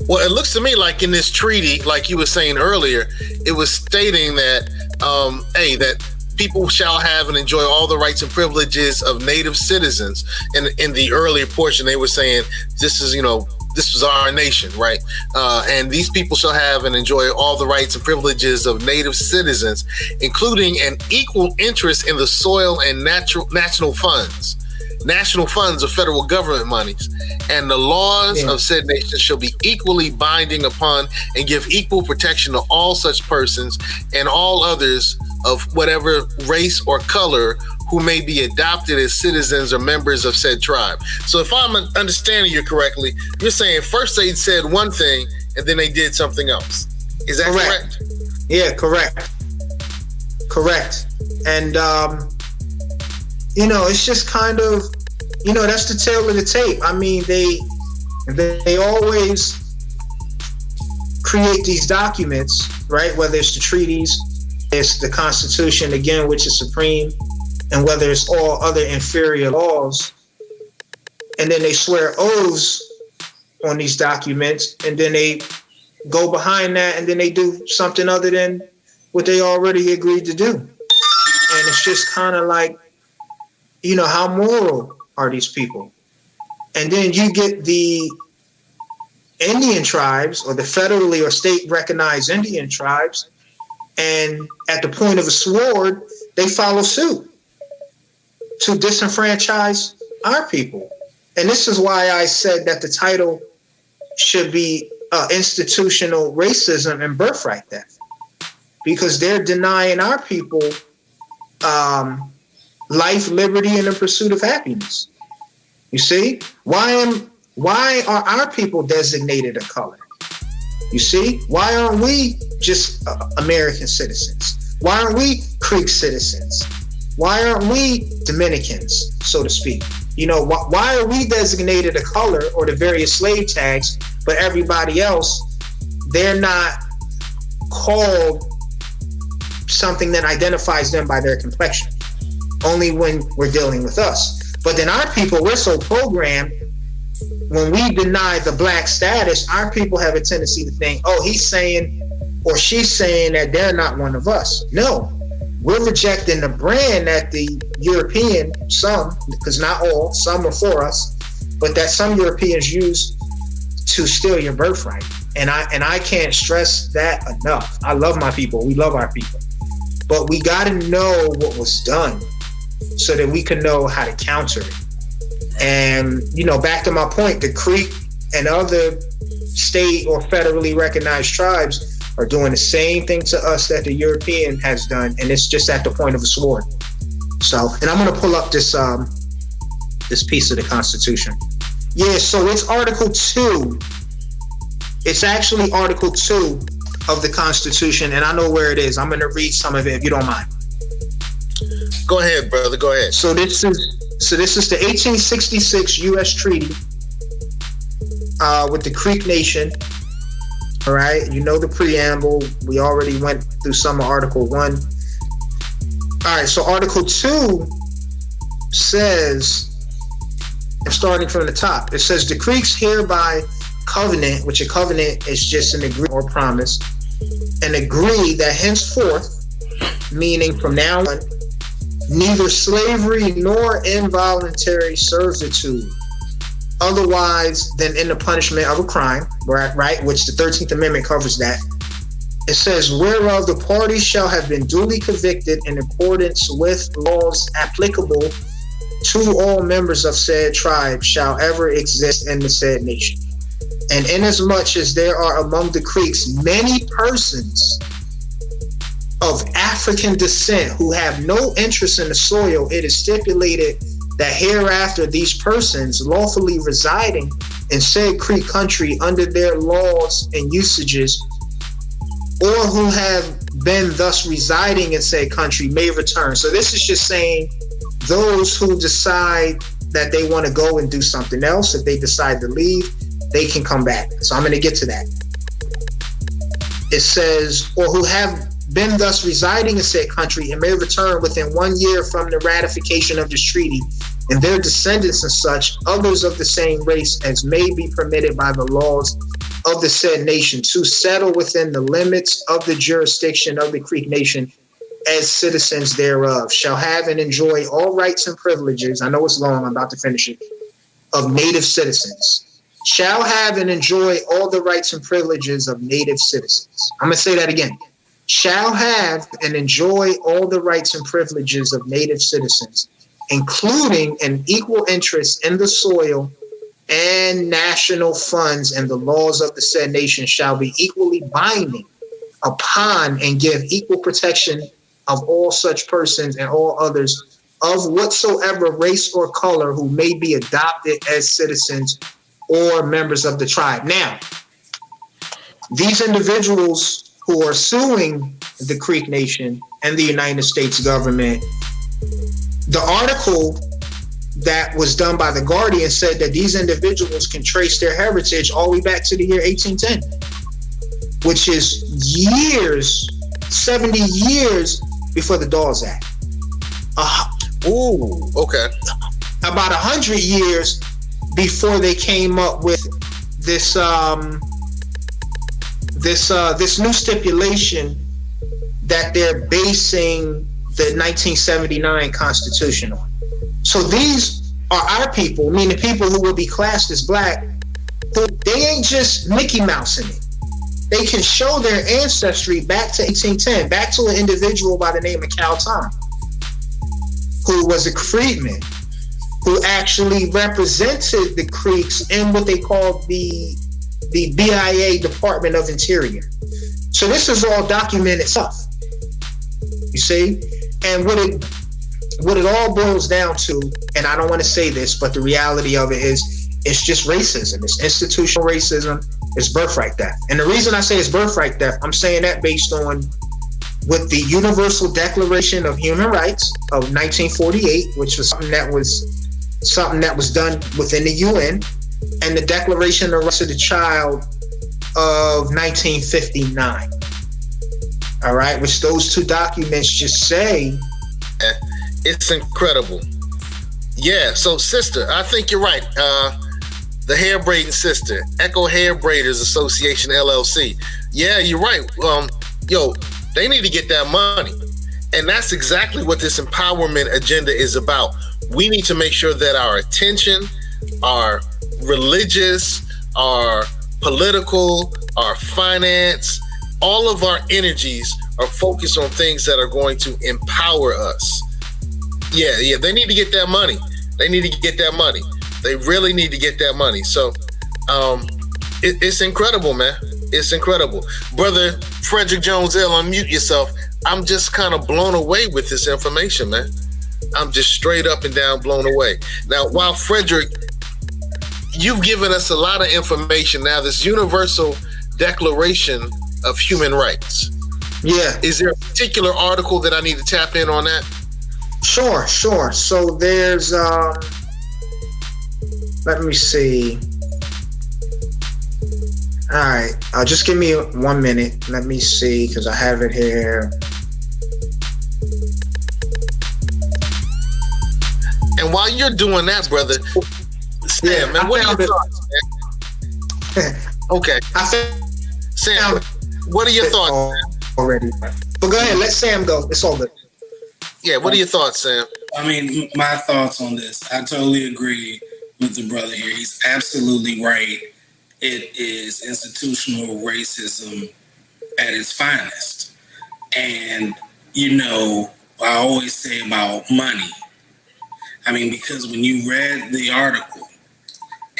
Well, it looks to me like in this treaty, like you were saying earlier, it was stating that, that people shall have and enjoy all the rights and privileges of native citizens. And in the earlier portion, they were saying this was our nation, right? And these people shall have and enjoy all the rights and privileges of native citizens, including an equal interest in the soil and national funds of federal government monies, and the laws of said nation shall be equally binding upon and give equal protection to all such persons and all others of whatever race or color who may be adopted as citizens or members of said tribe. So if I'm understanding you correctly, you're saying first they said one thing and then they did something else. Is that correct? Yeah, correct. And, it's just kind of, that's the tail of the tape. They always create these documents, right? Whether it's the treaties, it's the Constitution, again, which is supreme, and whether it's all other inferior laws. And then they swear oaths on these documents, and then they go behind that, and then they do something other than what they already agreed to do. And it's just kind of like, how moral are these people? And then you get the Indian tribes or the federally or state recognized Indian tribes, and at the point of a sword, they follow suit to disenfranchise our people. And this is why I said that the title should be institutional racism and birthright theft, because they're denying our people life, liberty, and the pursuit of happiness. You see, why are our people designated a color? You see, why aren't we just American citizens? Why aren't we Creek citizens? Why aren't we Dominicans, so to speak? Why are we designated a color or the various slave tags, but everybody else, they're not called something that identifies them by their complexion, only when we're dealing with us. But then our people, we're so programmed, when we deny the black status, our people have a tendency to think, oh, he's saying or she's saying that they're not one of us. No, we're rejecting the brand that the European, some, because not all, some are for us, but that some Europeans use to steal your birthright And I can't stress that enough. I love my people. We love our people. But we got to know what was done so that we can know how to counter it. And, back to my point, the Creek and other state or federally recognized tribes are doing the same thing to us that the European has done. And it's just at the point of a sword. So, and I'm going to pull up this piece of the Constitution. Yeah, so it's Article 2. It's actually Article 2 of the Constitution, and I know where it is. I'm going to read some of it if you don't mind. Go ahead, brother. Go ahead. So this is the 1866 U.S. Treaty with the Creek Nation. All right, you know the preamble. We already went through some of Article 1. All right, so Article 2 says, starting from the top, it says the Creeks hereby covenant, which a covenant is just an agreement or promise, and agree that henceforth, meaning from now on, neither slavery nor involuntary servitude, otherwise than in the punishment of a crime, right? Which the 13th Amendment covers that. It says, whereof the parties shall have been duly convicted in accordance with laws applicable to all members of said tribe shall ever exist in the said nation. And inasmuch as there are among the Creeks many persons of African descent who have no interest in the soil, it is stipulated that hereafter these persons lawfully residing in said Creek country under their laws and usages, or who have been thus residing in said country, may return. So this is just saying those who decide that they want to go and do something else, if they decide to leave, they can come back. So I'm going to get to that. It says, or who have been thus residing in said country and may return within 1 year from the ratification of this treaty, and their descendants and such, others of the same race as may be permitted by the laws of the said nation to settle within the limits of the jurisdiction of the Creek Nation as citizens thereof, shall have and enjoy all rights and privileges. I know it's long, I'm about to finish it. Of native citizens. Shall have and enjoy all the rights and privileges of native citizens. I'm going to say that again. Shall have and enjoy all the rights and privileges of native citizens, including an equal interest in the soil and national funds, and the laws of the said nation shall be equally binding upon and give equal protection of all such persons and all others of whatsoever race or color who may be adopted as citizens or members of the tribe. Now, these individuals who are suing the Creek Nation and the United States government, the article that was done by The Guardian said that these individuals can trace their heritage all the way back to the year 1810, which is years, 70 years before the Dawes Act. Okay. About 100 years before they came up with this this new stipulation that they're basing the 1979 Constitution on. So these are our people, meaning people who will be classed as black, who they ain't just Mickey Mouse in it. They can show their ancestry back to 1810, back to an individual by the name of Cal Tom, who was a freedman, who actually represented the Creeks in what they called the BIA, Department of Interior. So this is all documented stuff, you see? And what it all boils down to, and I don't want to say this, but the reality of it is, it's just racism. It's institutional racism. It's birthright theft. And the reason I say it's birthright theft, I'm saying that based on with the Universal Declaration of Human Rights of 1948, which was something that was done within the UN, and the Declaration of the Rights of the Child of 1959. All right, which those two documents just say. It's incredible. Yeah, so sister, I think you're right. The hair braiding sister, Echo Hair Braiders Association LLC. Yeah, you're right. They need to get that money. And that's exactly what this empowerment agenda is about. We need to make sure that our attention, our religious, our political, our finance, all of our energies are focused on things that are going to empower us. Yeah, they need to get that money. They need to get that money. They really need to get that money. So it's incredible, man. It's incredible. Brother Frederick Jones L, unmute yourself. I'm just kind of blown away with this information, man. I'm just straight up and down blown away. Now, while Frederick, you've given us a lot of information now, this Universal Declaration of Human Rights. Yeah. Is there a particular article that I need to tap in on that? Sure. So there's, let me see. All right. Just give me 1 minute. Let me see, because I have it here. And while you're doing that, brother, Sam, man, what are your thoughts, man? Okay. Sam, what are your thoughts, man? Already. But go ahead, let Sam go. It's all good. Yeah, what are your thoughts, Sam? I mean, my thoughts on this, I totally agree with the brother here. He's absolutely right. It is institutional racism at its finest. And, you know, I always say about money. I mean, because when you read the article,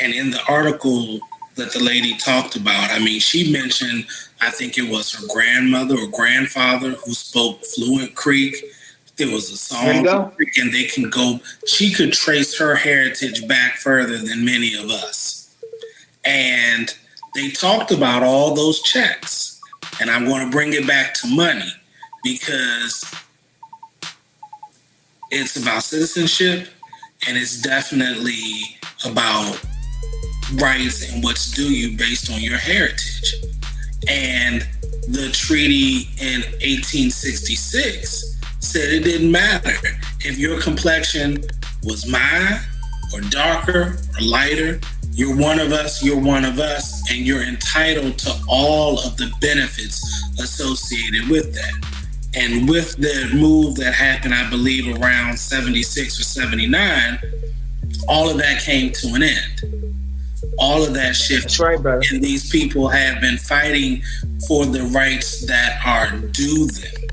and in the article that the lady talked about, I mean, she mentioned, I think it was her grandmother or grandfather who spoke fluent Creek. There was a song, and they can go, she could trace her heritage back further than many of us. And they talked about all those checks. And I'm going to bring it back to money because it's about citizenship and it's definitely about rights and what's due you based on your heritage. And the treaty in 1866 said it didn't matter if your complexion was mine or darker or lighter. You're one of us, and you're entitled to all of the benefits associated with that. And with the move that happened, I believe around 76 or 79, all of that came to an end. All of that shifted. That's right, brother. And these people have been fighting for the rights that are due them.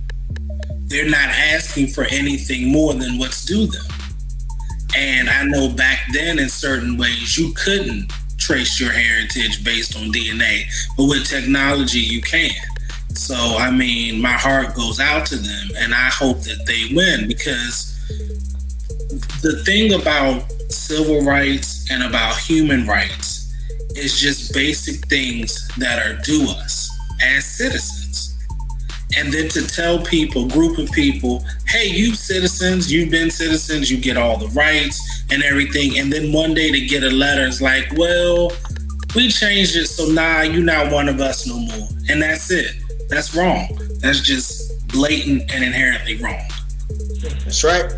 They're not asking for anything more than what's due them. And I know back then in certain ways you couldn't trace your heritage based on DNA, but with technology you can. So, I mean, my heart goes out to them and I hope that they win, because the thing about civil rights and about human rights is just basic things that are due us as citizens. And then to tell people, group of people, hey, you citizens, you've been citizens, you get all the rights and everything. And then one day to get a letter is like, well, we changed it, so nah, you're not one of us no more. And that's it. That's wrong. That's just blatant and inherently wrong. That's right.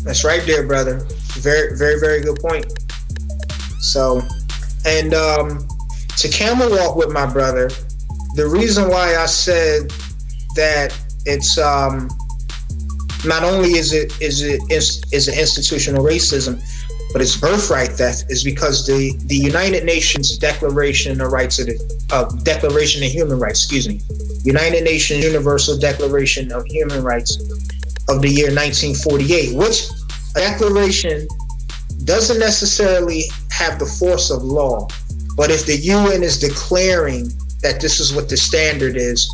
That's right there, brother. Very, very, very good point. So, and to camel walk with my brother, the reason why I said that it's not only is it an institutional racism, but it's birthright theft, is because the United Nations Declaration of Rights of Declaration of Human Rights, United Nations Universal Declaration of Human Rights of the year 1948, which a declaration doesn't necessarily have the force of law, but if the UN is declaring that this is what the standard is,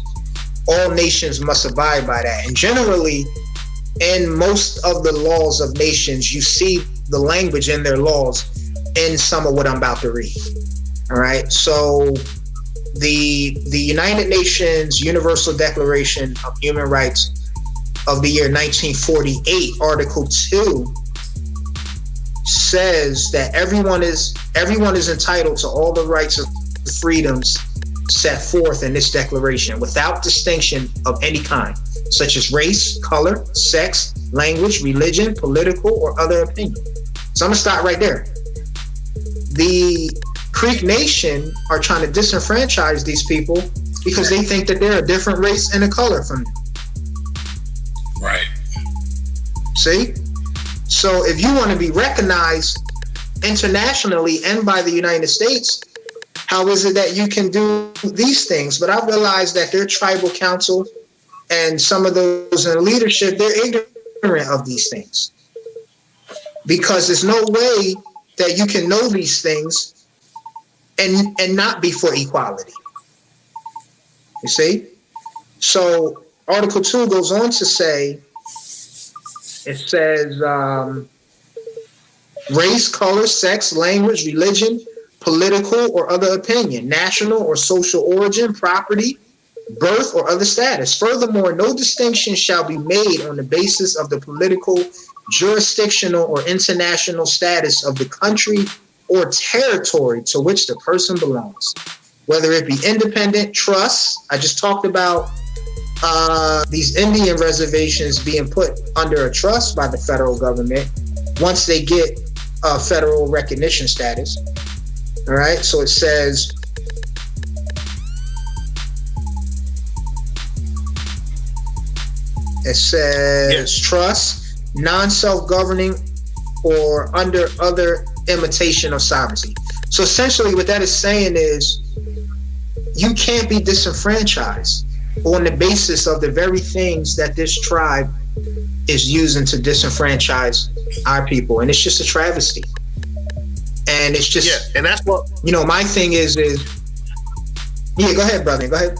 all nations must abide by that. And generally, in most of the laws of nations, you see the language in their laws in some of what I'm about to read. All right. So the United Nations Universal Declaration of Human Rights of the year 1948, Article 2, says that everyone is entitled to all the rights and freedoms set forth in this declaration without distinction of any kind, such as race, color, sex, language, religion, political, or other opinion. So I'm gonna stop right there. The Creek Nation are trying to disenfranchise these people because they think that they're a different race and a color from them. Right. See? So if you want to be recognized internationally and by the United States, how is it that you can do these things? But I realized that their tribal council and some of those in leadership, they're ignorant of these things. Because there's no way that you can know these things and not be for equality. You see? So Article 2 goes on to say, it says, race, color, sex, language, religion, political or other opinion, national or social origin, property, birth, or other status. Furthermore, no distinction shall be made on the basis of the political, jurisdictional, or international status of the country or territory to which the person belongs, whether it be independent, trusts. I just talked about these Indian reservations being put under a trust by the federal government once they get federal recognition status. All right, so it says, trust, non-self-governing, or under other imitation of sovereignty. So essentially what that is saying is you can't be disenfranchised on the basis of the very things that this tribe is using to disenfranchise our people. And it's just a travesty. And it's just, yeah, and that's what, my thing is yeah, go ahead, brother. Go ahead.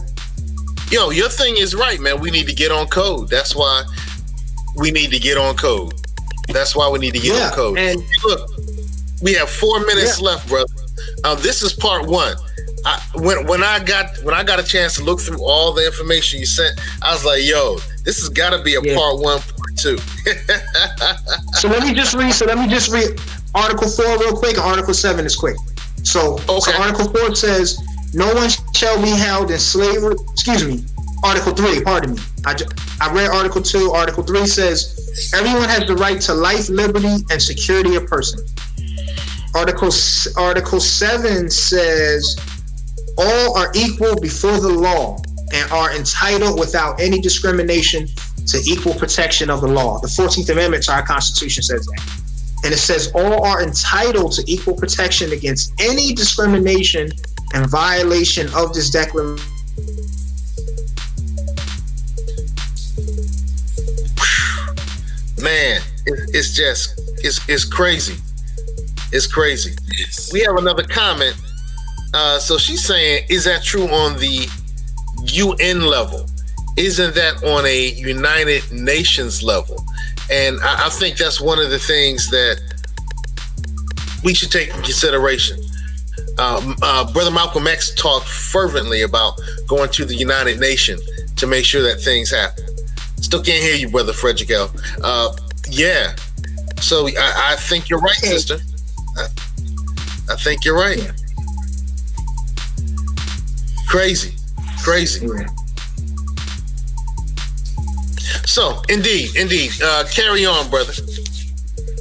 Your thing is right, man. We need to get on code. That's why we need to get on code. On code. And look, we have 4 minutes left, brother. This is part 1. When I got a chance to look through all the information you sent, I was like, yo, this has got to be a part 1, part 2. So let me just read Article 4 real quick, and Article 7 is quick. So Article 4 says, no one shall be held in slavery. Article 3, pardon me. I read Article 2. Article 3 says, everyone has the right to life, liberty, and security of person. Article 7 says, all are equal before the law and are entitled without any discrimination to equal protection of the law. The 14th Amendment to our Constitution says that. And it says all are entitled to equal protection against any discrimination and violation of this declaration. Man, it's crazy. It's crazy. Yes. We have another comment. So she's saying, is that true on the UN level? Isn't that on a United Nations level? And I think that's one of the things that we should take in consideration. Brother Malcolm X talked fervently about going to the United Nations to make sure that things happen. Still can't hear you, Brother Frederick L. Yeah. So I think you're right, sister. I think you're right. Yeah. Crazy. Yeah. So, indeed. Carry on, brother.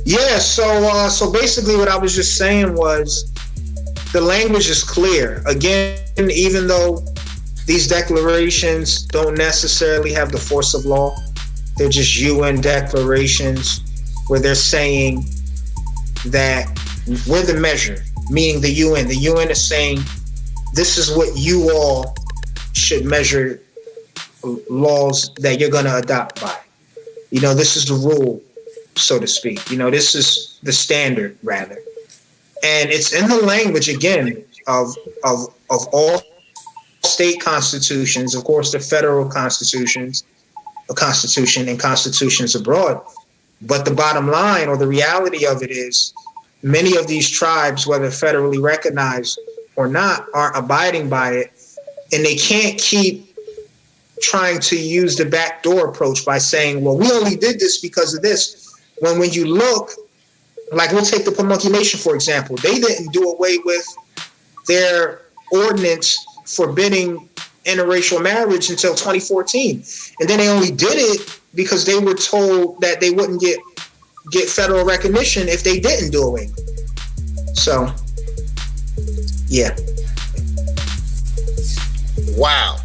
Yeah, so basically what I was just saying was the language is clear. Again, even though these declarations don't necessarily have the force of law, they're just UN declarations where they're saying that we're the measure, meaning the UN. The UN is saying this is what you all should measure laws that you're going to adopt by. This is the rule, so to speak. This is the standard, rather. And it's in the language, again, of all state constitutions, of course, the federal constitution and constitutions abroad. But the bottom line, or the reality of it, is many of these tribes, whether federally recognized or not, aren't abiding by it. And they can't keep trying to use the backdoor approach by saying, well, we only did this because of this. When you look, like we'll take the Pamunkey Nation, for example, they didn't do away with their ordinance forbidding interracial marriage until 2014. And then they only did it because they were told that they wouldn't get federal recognition if they didn't do away with it. So, yeah. Wow.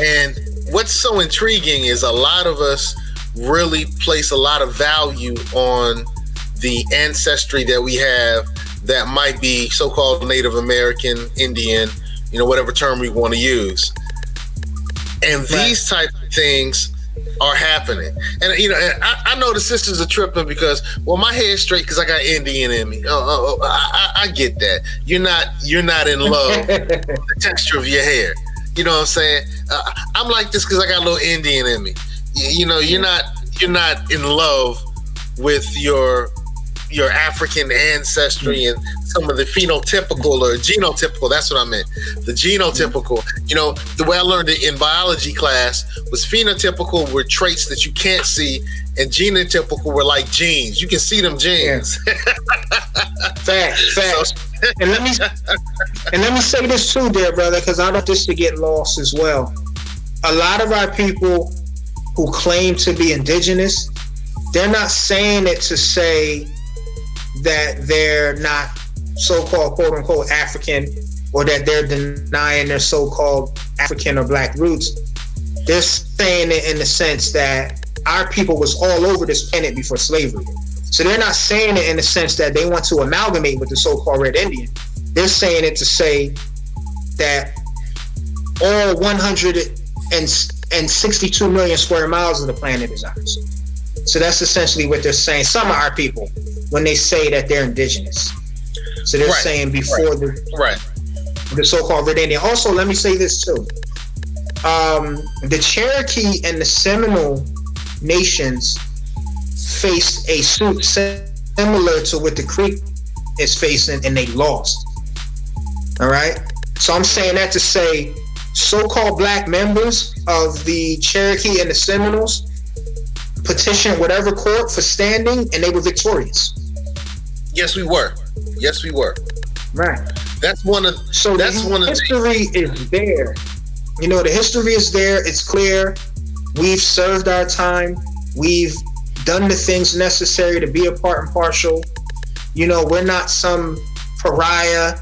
And what's so intriguing is a lot of us really place a lot of value on the ancestry that we have that might be so-called Native American, Indian, whatever term we want to use. And these type of things are happening. And, I know the sisters are tripping because, well, my hair's straight because I got Indian in me. I get that. You're not in love with the texture of your hair. You know what I'm saying? I'm like this because I got a little Indian in me. You're not in love with your African ancestry and some of the phenotypical or genotypical. That's what I meant. The genotypical. The way I learned it in biology class was phenotypical were traits that you can't see, and genotypical were like genes. You can see them genes. Yeah. Facts. And let me say this too, dear brother, because I don't want this to get lost as well. A lot of our people who claim to be indigenous, they're not saying it to say that they're not so-called quote-unquote African, or that they're denying their so-called African or black roots. They're saying it in the sense that our people was all over this planet before slavery. So they're not saying it in the sense that they want to amalgamate with the so-called Red Indian. They're saying it to say that all 162 million square miles of the planet is ours. So that's essentially what they're saying. Some of our people, when they say that they're indigenous. So they're saying before the so-called Red Indian. Also, let me say this too. The Cherokee and the Seminole nations faced a suit similar to what the Creek is facing, and they lost. All right? So I'm saying that to say so-called black members of the Cherokee and the Seminoles petitioned whatever court for standing, and they were victorious. Yes, we were. Right. That's one of. So that's one of the history is there. The history is there. It's clear. We've served our time. We've done the things necessary to be a part and parcel. We're not some pariah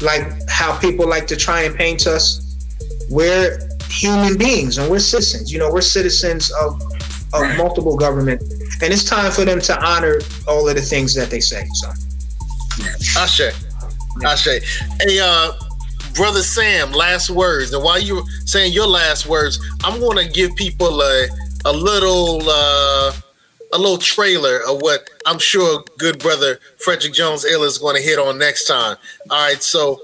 like how people like to try and paint us. We're human beings and we're citizens. We're citizens of multiple government, and it's time for them to honor all of the things that they say. So, Ashe. Hey, brother Sam, last words. And while you're saying your last words, I'm going to give people a little trailer of what I'm sure good brother Frederick Jones Ill is going to hit on next time. All right, so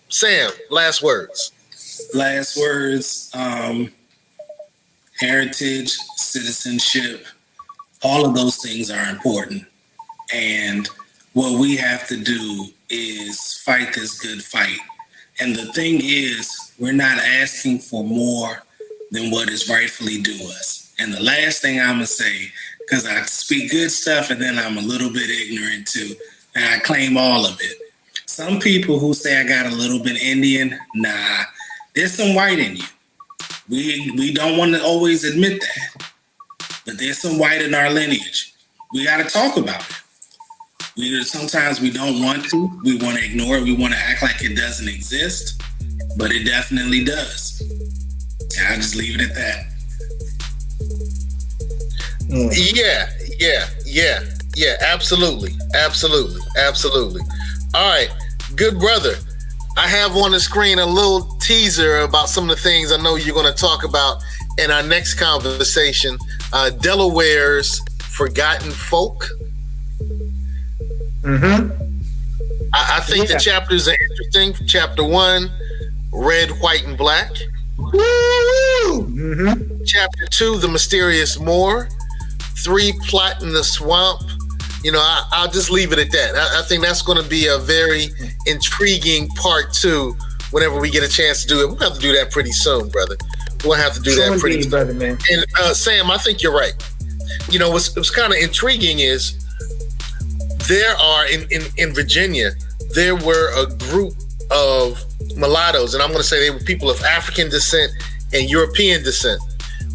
Sam, last words. Heritage, citizenship, all of those things are important. And what we have to do is fight this good fight. And the thing is, we're not asking for more than what is rightfully due us. And the last thing I'm going to say, because I speak good stuff and then I'm a little bit ignorant too, and I claim all of it. Some people who say I got a little bit Indian, nah, there's some white in you. We don't want to always admit that, but there's some white in our lineage. We got to talk about it. Sometimes we don't want to. We want to ignore it. We want to act like it doesn't exist, but it definitely does. And I'll just leave it at that. Yeah, absolutely. All right, good brother. I have on the screen a little teaser about some of the things I know you're going to talk about in our next conversation. Delaware's Forgotten Folk. Mm-hmm. I think the chapters are interesting. Chapter 1, Red, White, and Black. Mm-hmm. Chapter 2, The Mysterious Moor. 3, Plot in the Swamp. I'll just leave it at that. I think that's going to be a very intriguing part 2 whenever we get a chance to do it. We'll have to do that pretty soon, brother. We'll have to do that pretty soon. Brother, man. And Sam, I think you're right. What's kind of intriguing is there are, in Virginia, there were a group of mulattoes, and I'm going to say they were people of African descent and European descent,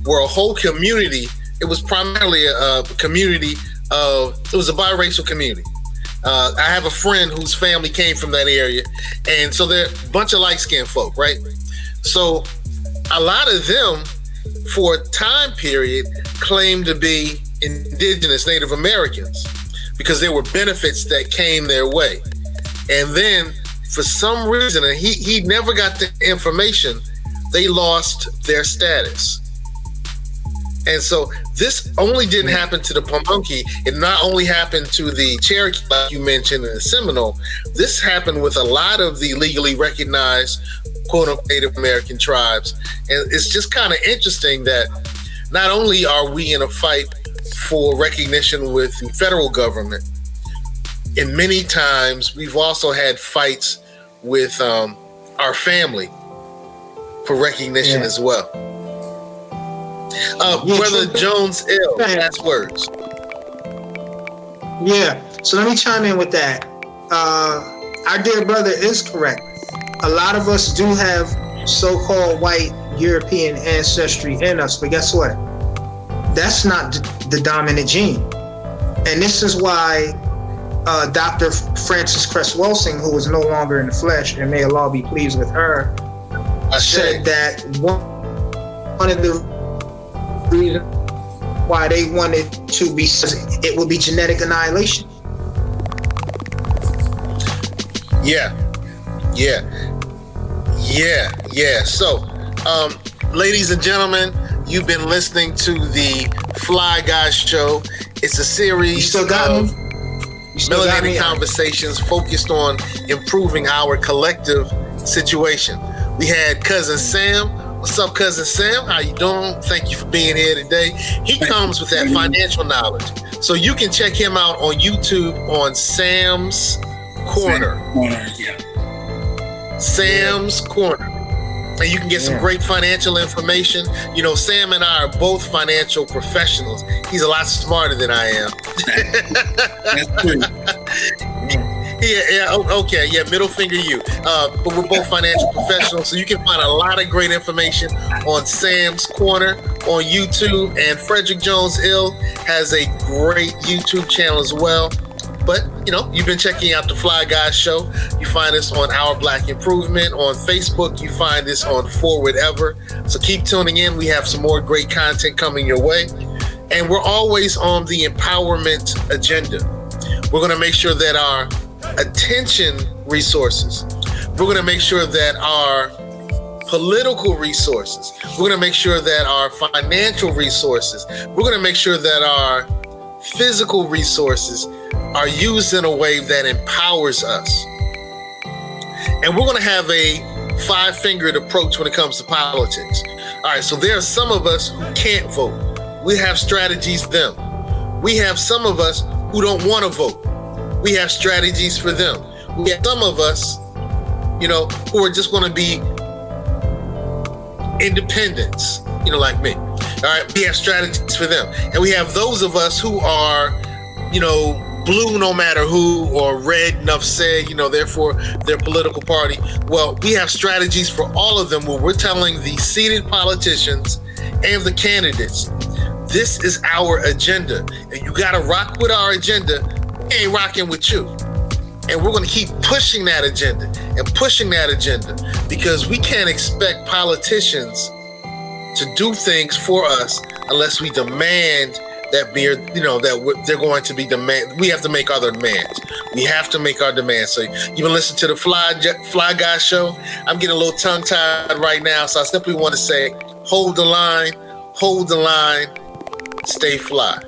were a whole community. It was primarily a community it was a biracial community. I have a friend whose family came from that area, and so they're a bunch of light-skinned folk, right? So a lot of them, for a time period, claimed to be indigenous Native Americans. because there were benefits that came their way. And then for some reason, and he never got the information, they lost their status. And so this only didn't happen to the Pamunkey. It not only happened to the Cherokee, like you mentioned, and the Seminole. This happened with a lot of the legally recognized, quote-unquote, Native American tribes. And it's just kind of interesting that not only are we in a fight for recognition with the federal government, and many times we've also had fights with our family for recognition as well. Brother Jones L, last words. Yeah, so let me chime in with that. Our dear brother is correct. A lot of us do have so-called white European ancestry in us, but guess what? That's not the dominant gene. And this is why Dr. Frances Cress Welsing, who is no longer in the flesh, and may Allah be pleased with her, said that one of the reasons why they wanted to be, it would be genetic annihilation. Yeah. So, ladies and gentlemen, you've been listening to the Fly Guy Show. It's a series of melanated conversations focused on improving our collective situation. We had Cousin Sam. What's up, Cousin Sam? How you doing? Thank you for being here today. He comes with that financial knowledge. So you can check him out on YouTube on Sam's Corner. Sam's Corner. And you can get some great financial information. You know, Sam and I are both financial professionals. He's a lot smarter than I am. That's true. Yeah, middle finger you. But we're both financial professionals, so you can find a lot of great information on Sam's Corner on YouTube. And Frederick Jones Ill has a great YouTube channel as well. But, you know, you've been checking out the Fly Guy Show. You find us on Our Black Improvement. On Facebook, you find us on Forward Ever. So keep tuning in. We have some more great content coming your way. And we're always on the empowerment agenda. We're going to make sure that our attention resources, we're going to make sure that our political resources, we're going to make sure that our financial resources, we're going to make sure that our physical resources are used in a way that empowers us. And we're going to have a five-fingered approach when it comes to politics. All right, so there are some of us who can't vote. We have strategies for them. We have some of us who don't want to vote. We have strategies for them. We have some of us, you know, who are just going to be independents, you know, like me. All right, we have strategies for them. And we have those of us who are, you know, blue no matter who, or red, enough said, you know, therefore their political party. Well, we have strategies for all of them where we're telling the seated politicians and the candidates, this is our agenda. And you got to rock with our agenda. We ain't rocking with you. And we're going to keep pushing that agenda and pushing that agenda, because we can't expect politicians to do things for us unless we demand that they're going to be demand. We have to make our demands. We have to make our demands. So you've been listening to the Fly Guy Show. I'm getting a little tongue tied right now, so I simply want to say, hold the line, stay fly.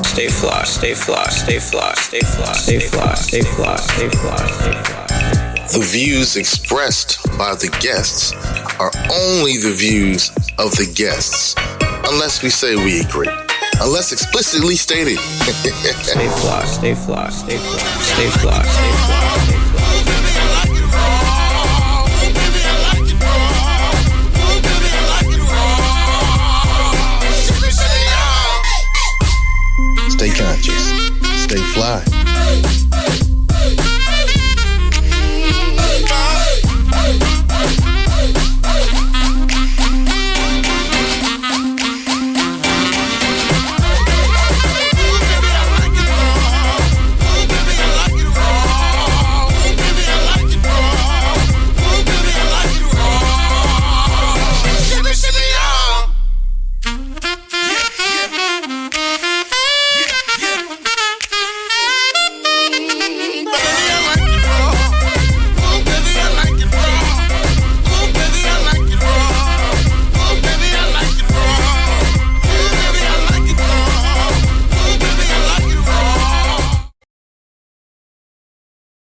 Stay fly, stay fly, stay fly, stay fly, stay fly, stay fly, stay fly, stay fly. The views expressed by the guests are only the views of the guests, unless we say we agree, unless explicitly stated. Stay fly, stay fly, stay fly, stay fly, stay fly, stay fly. Stay conscious. Stay fly.